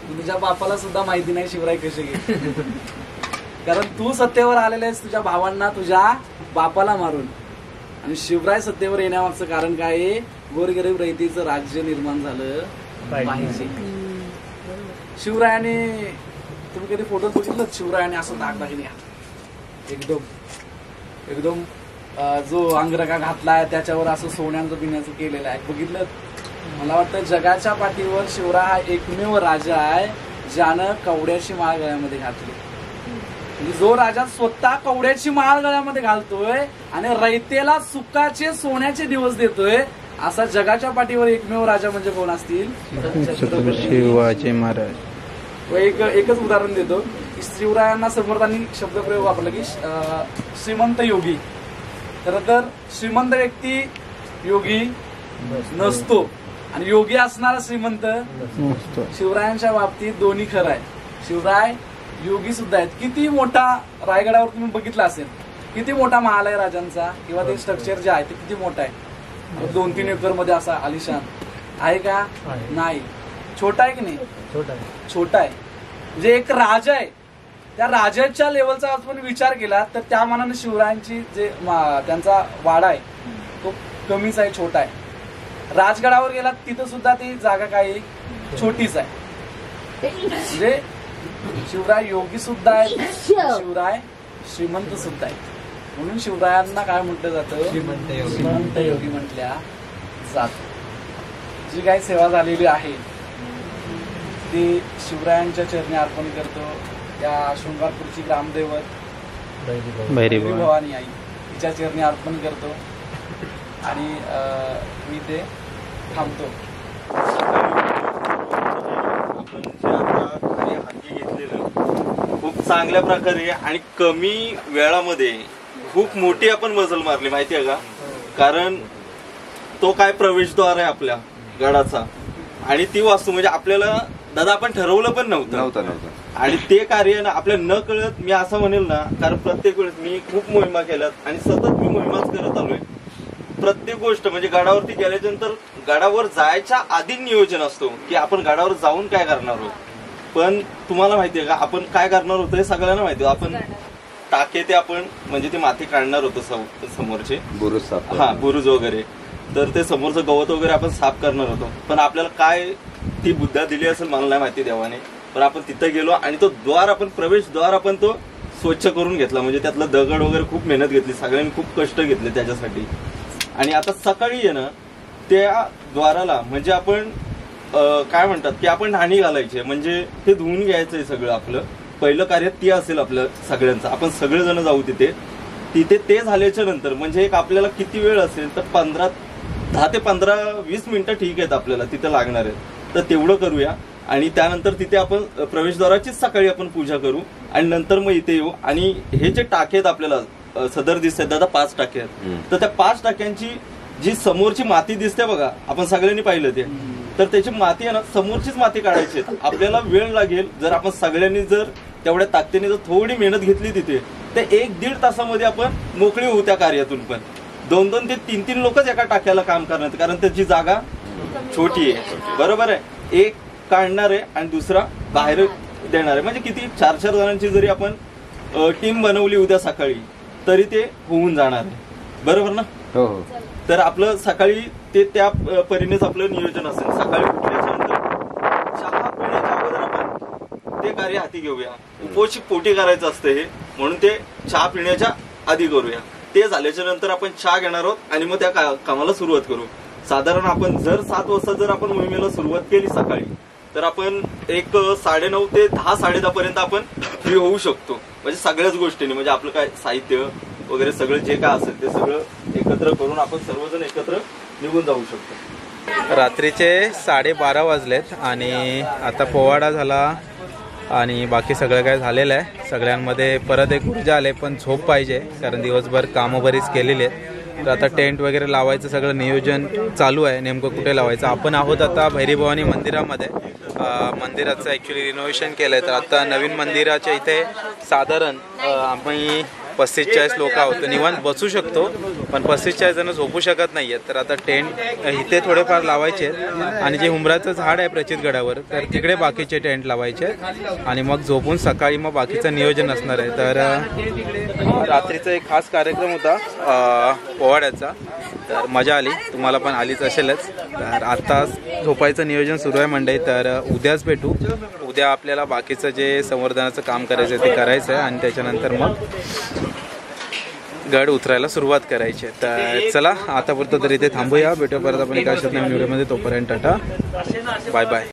तुझ्या बापाला सुद्धा माहिती नाही शिवराय कसे गेले, कारण तू सत्तेवर आलेला आहेस तुझ्या भावांना, तुझ्या बापाला मारून. आणि शिवराय सत्तेवर येण्यामागचं कारण काय आहे? गोरगरीब रयतेचं राज्य निर्माण झालं पाहिजे. शिवरायाने, तुम्ही कधी फोटो बघितलं? शिवरायाने असं दागदागिने एकदम जो अंगरखा घातलाय त्याच्यावर असं सोन्याचं पिण्याचं केलेलं आहे, बघितलं? मला वाटतं जगाच्या पाठीवर शिवराय हा एकमेव राजा आहे ज्यानं कवड्याची माळ गळ्यामध्ये घातली. म्हणजे जो राजा स्वतः कवड्याची माळ गळ्यामध्ये घालतोय आणि रयतेला सुखाचे सोन्याचे दिवस देतोय, असा जगाच्या पाठीवर एकमेव राजा म्हणजे कोण असतील? शिवाजी महाराज. एकच उदाहरण देतो की शिवरायांना समर्थांनी शब्दप्रयोग वापरला की श्रीमंत योगी. खरं तर श्रीमंत व्यक्ती योगी नसतो आणि योगी असणारा श्रीमंत नसतो. शिवरायांच्या बाबतीत दोन्ही खरं आहे. शिवराय योगी सुद्धा आहेत. किती मोठा रायगडावर तुम्ही बघितला असेल, किती मोठा महाल आहे राजांचा, किंवा ते स्ट्रक्चर जे आहे ते किती मोठं आहे. 2-3 एकर मध्ये असा आलिशान आहे का? नाही. छोटा आहे की नाही? छोटा आहे. म्हणजे एक राजा आहे, त्या राजाच्या लेवलचा आपण विचार केला तर त्या मानाने शिवरायांची जे त्यांचा वाडा आहे तो कमीच आहे, छोटा आहे. राजगडावर गेला तिथं सुद्धा ती जागा काही छोटीच आहे. म्हणजे शिवराय योगी सुद्धा आहेत, शिवराय श्रीमंत सुद्धा आहेत. म्हणून शिवरायांना काय म्हटलं जातं? श्रीमंत योगी म्हटल्या जात. जी काही सेवा झालेली आहे ती शिवरायांच्या चरणी अर्पण करतो. त्या शृंगारपूरची ग्रामदैवत भैरी भवानी आई तिच्या चरणी अर्पण करतो आणि मी ते थांबतो. खूप चांगल्या प्रकारे आणि कमी वेळामध्ये खूप मोठी आपण मजल मारली, माहिती आहे का? कारण तो काय प्रवेशद्वार आहे आपल्या गडाचा आणि ती वास्तू म्हणजे आपल्याला दादा आपण ठरवलं पण नव्हतं. आणि ते कार्य ना आपल्या न कळत, मी असं म्हणेल ना, कारण प्रत्येक वेळेस मी खूप मोहिमा केल्यात आणि सतत मी मोहिमाच करत आलोय. प्रत्येक गोष्ट म्हणजे गडावरती गेल्याच्या नंतर गडावर जायच्या आधी नियोजन असतो की आपण गडावर जाऊन काय करणार आहोत. पण तुम्हाला माहितीये का आपण काय करणार होतो हे सगळ्यांना माहिती होतं. आपण टाके ते आपण म्हणजे ते माती काढणार होतो समोरचे बुरुज वगैरे, तर ते समोरचं गवत वगैरे आपण साफ करणार होतो. पण आपल्याला काय ती बुद्धा दिली असेल मला नाही माहिती देवाने, पण आपण तिथं गेलो आणि तो द्वार आपण प्रवेशद्वार आपण तो स्वच्छ करून घेतला. म्हणजे त्यातला दगड वगैरे खूप मेहनत घेतली, सगळ्यांनी खूप कष्ट घेतले त्याच्यासाठी. आणि आता सकाळी आहे ना त्या द्वाराला म्हणजे आपण काय म्हणतात की आपण ढाणी घालायचे, म्हणजे ते धुवून घ्यायचंय सगळं. आपलं पहिलं कार्य ते असेल आपलं सगळ्यांचं. आपण सगळेजण जाऊ तिथे ते झाल्याच्या नंतर म्हणजे एक आपल्याला किती वेळ असेल तर 10 ते 15-20 मिनिटं ठीक आहेत आपल्याला तिथे लागणार आहेत, तर तेवढं करूया. आणि त्यानंतर तिथे आपण प्रवेशद्वाराचीच सकाळी आपण पूजा करू आणि नंतर मग इथे येऊ. आणि हे जे टाके आहेत आपल्याला सदर दिसत आहेत दादा, 5 टाके आहेत. तर त्या 5 टाक्यांची जी समोरची माती दिसते बघा, आपण सगळ्यांनी पाहिलं ते, तर त्याची माती आहे ना, समोरचीच माती काढायची. आपल्याला वेळ लागेल जर आपण सगळ्यांनी जर तेवढ्या ताकदीने जर थोडी मेहनत घेतली तिथे, तर 1-1.5 तासामध्ये आपण मोकळी होऊ त्या कार्यातून. पण 2-2 ते 3-3 लोकच एका टाक्याला काम करणार, कारण त्याची जागा छोटी आहे. बरोबर आहे. एक काढणार आहे आणि दुसरा बाहेर देणार आहे. म्हणजे किती 4-4 जणांची जरी आपण टीम बनवली उद्या सकाळी तरी ते होऊन जाणार आहे. बरोबर ना? हो हो. तर आपलं सकाळी ते त्या परीनेच आपलं नियोजन असेल. सकाळी उठल्याच्या नंतर चहा पिण्याच्या अगोदर आपण ते कार्य हाती घेऊया. पोटी करायचं असतं हे, म्हणून ते चहा पिण्याच्या आधी करूया. ते झाल्याच्या नंतर आपण चहा घेणार आहोत आणि मग त्या कामाला सुरुवात करू. साधारण आपण जर 7 वाजता जर आपण मोहिमेला सुरुवात केली सकाळी, तर आपण एक 9:30 ते 10-10:30 पर्यंत आपण फ्री होऊ शकतो. म्हणजे सगळ्याच गोष्टींनी, म्हणजे आपलं काय साहित्य वगैरे सगळं जे काय असेल ते सगळं एकत्र करून आपण सर्वजण एकत्र निघून जाऊ शकतो. रात्रीचे 12:30 वाजलेत आणि आता पोवाडा झाला आणि बाकी सगळं काय झालेलं आहे. सगळ्यांमध्ये परत एक ऊर्जा आले, पण झोप पाहिजे कारण दिवसभर कामं बरीच केलेली आहेत. तर आता टेंट वगैरे लावायचं सगळं नियोजन चालू आहे. नेमकं कुठे लावायचं. आपण आहोत आता भैरीभवानी मंदिरामध्ये. मंदिराचं ॲक्च्युली रिनोव्हेशन केलं आहे. तर आता नवीन मंदिराच्या इथे साधारण आम्ही 35-40 लोक आहोत. तर निवांत बसू शकतो, पण 35-40 जण झोपू शकत नाही आहेत. तर आता टेंट इथे थोडेफार लावायचे आहेत आणि जे हुंबराचं झाड आहे प्रचितगडावर, तर तिकडे बाकीचे टेंट लावायचे आणि मग झोपून सकाळी मग बाकीचं नियोजन असणार आहे. तर रात्रीचा एक खास कार्यक्रम होता पोवाड्याचा, तर मजा आली. तुम्हाला पण आलीच असेलच. तर आता झोपायचं नियोजन सुरू आहे मंडळी. तर उद्याच भेटू. उद्या आपल्याला बाकीचं जे संवर्धनाचं काम करायचं आहे ते करायचं आहे आणि त्याच्यानंतर मग गड उतरायला सुरुवात करायची आहे. तर चला आतापर्यंत तरी इथे थांबूया. भेटू परत आपण एका अशाच नवीन व्हिडिओमध्ये. तोपर्यंत टाटा, बाय बाय.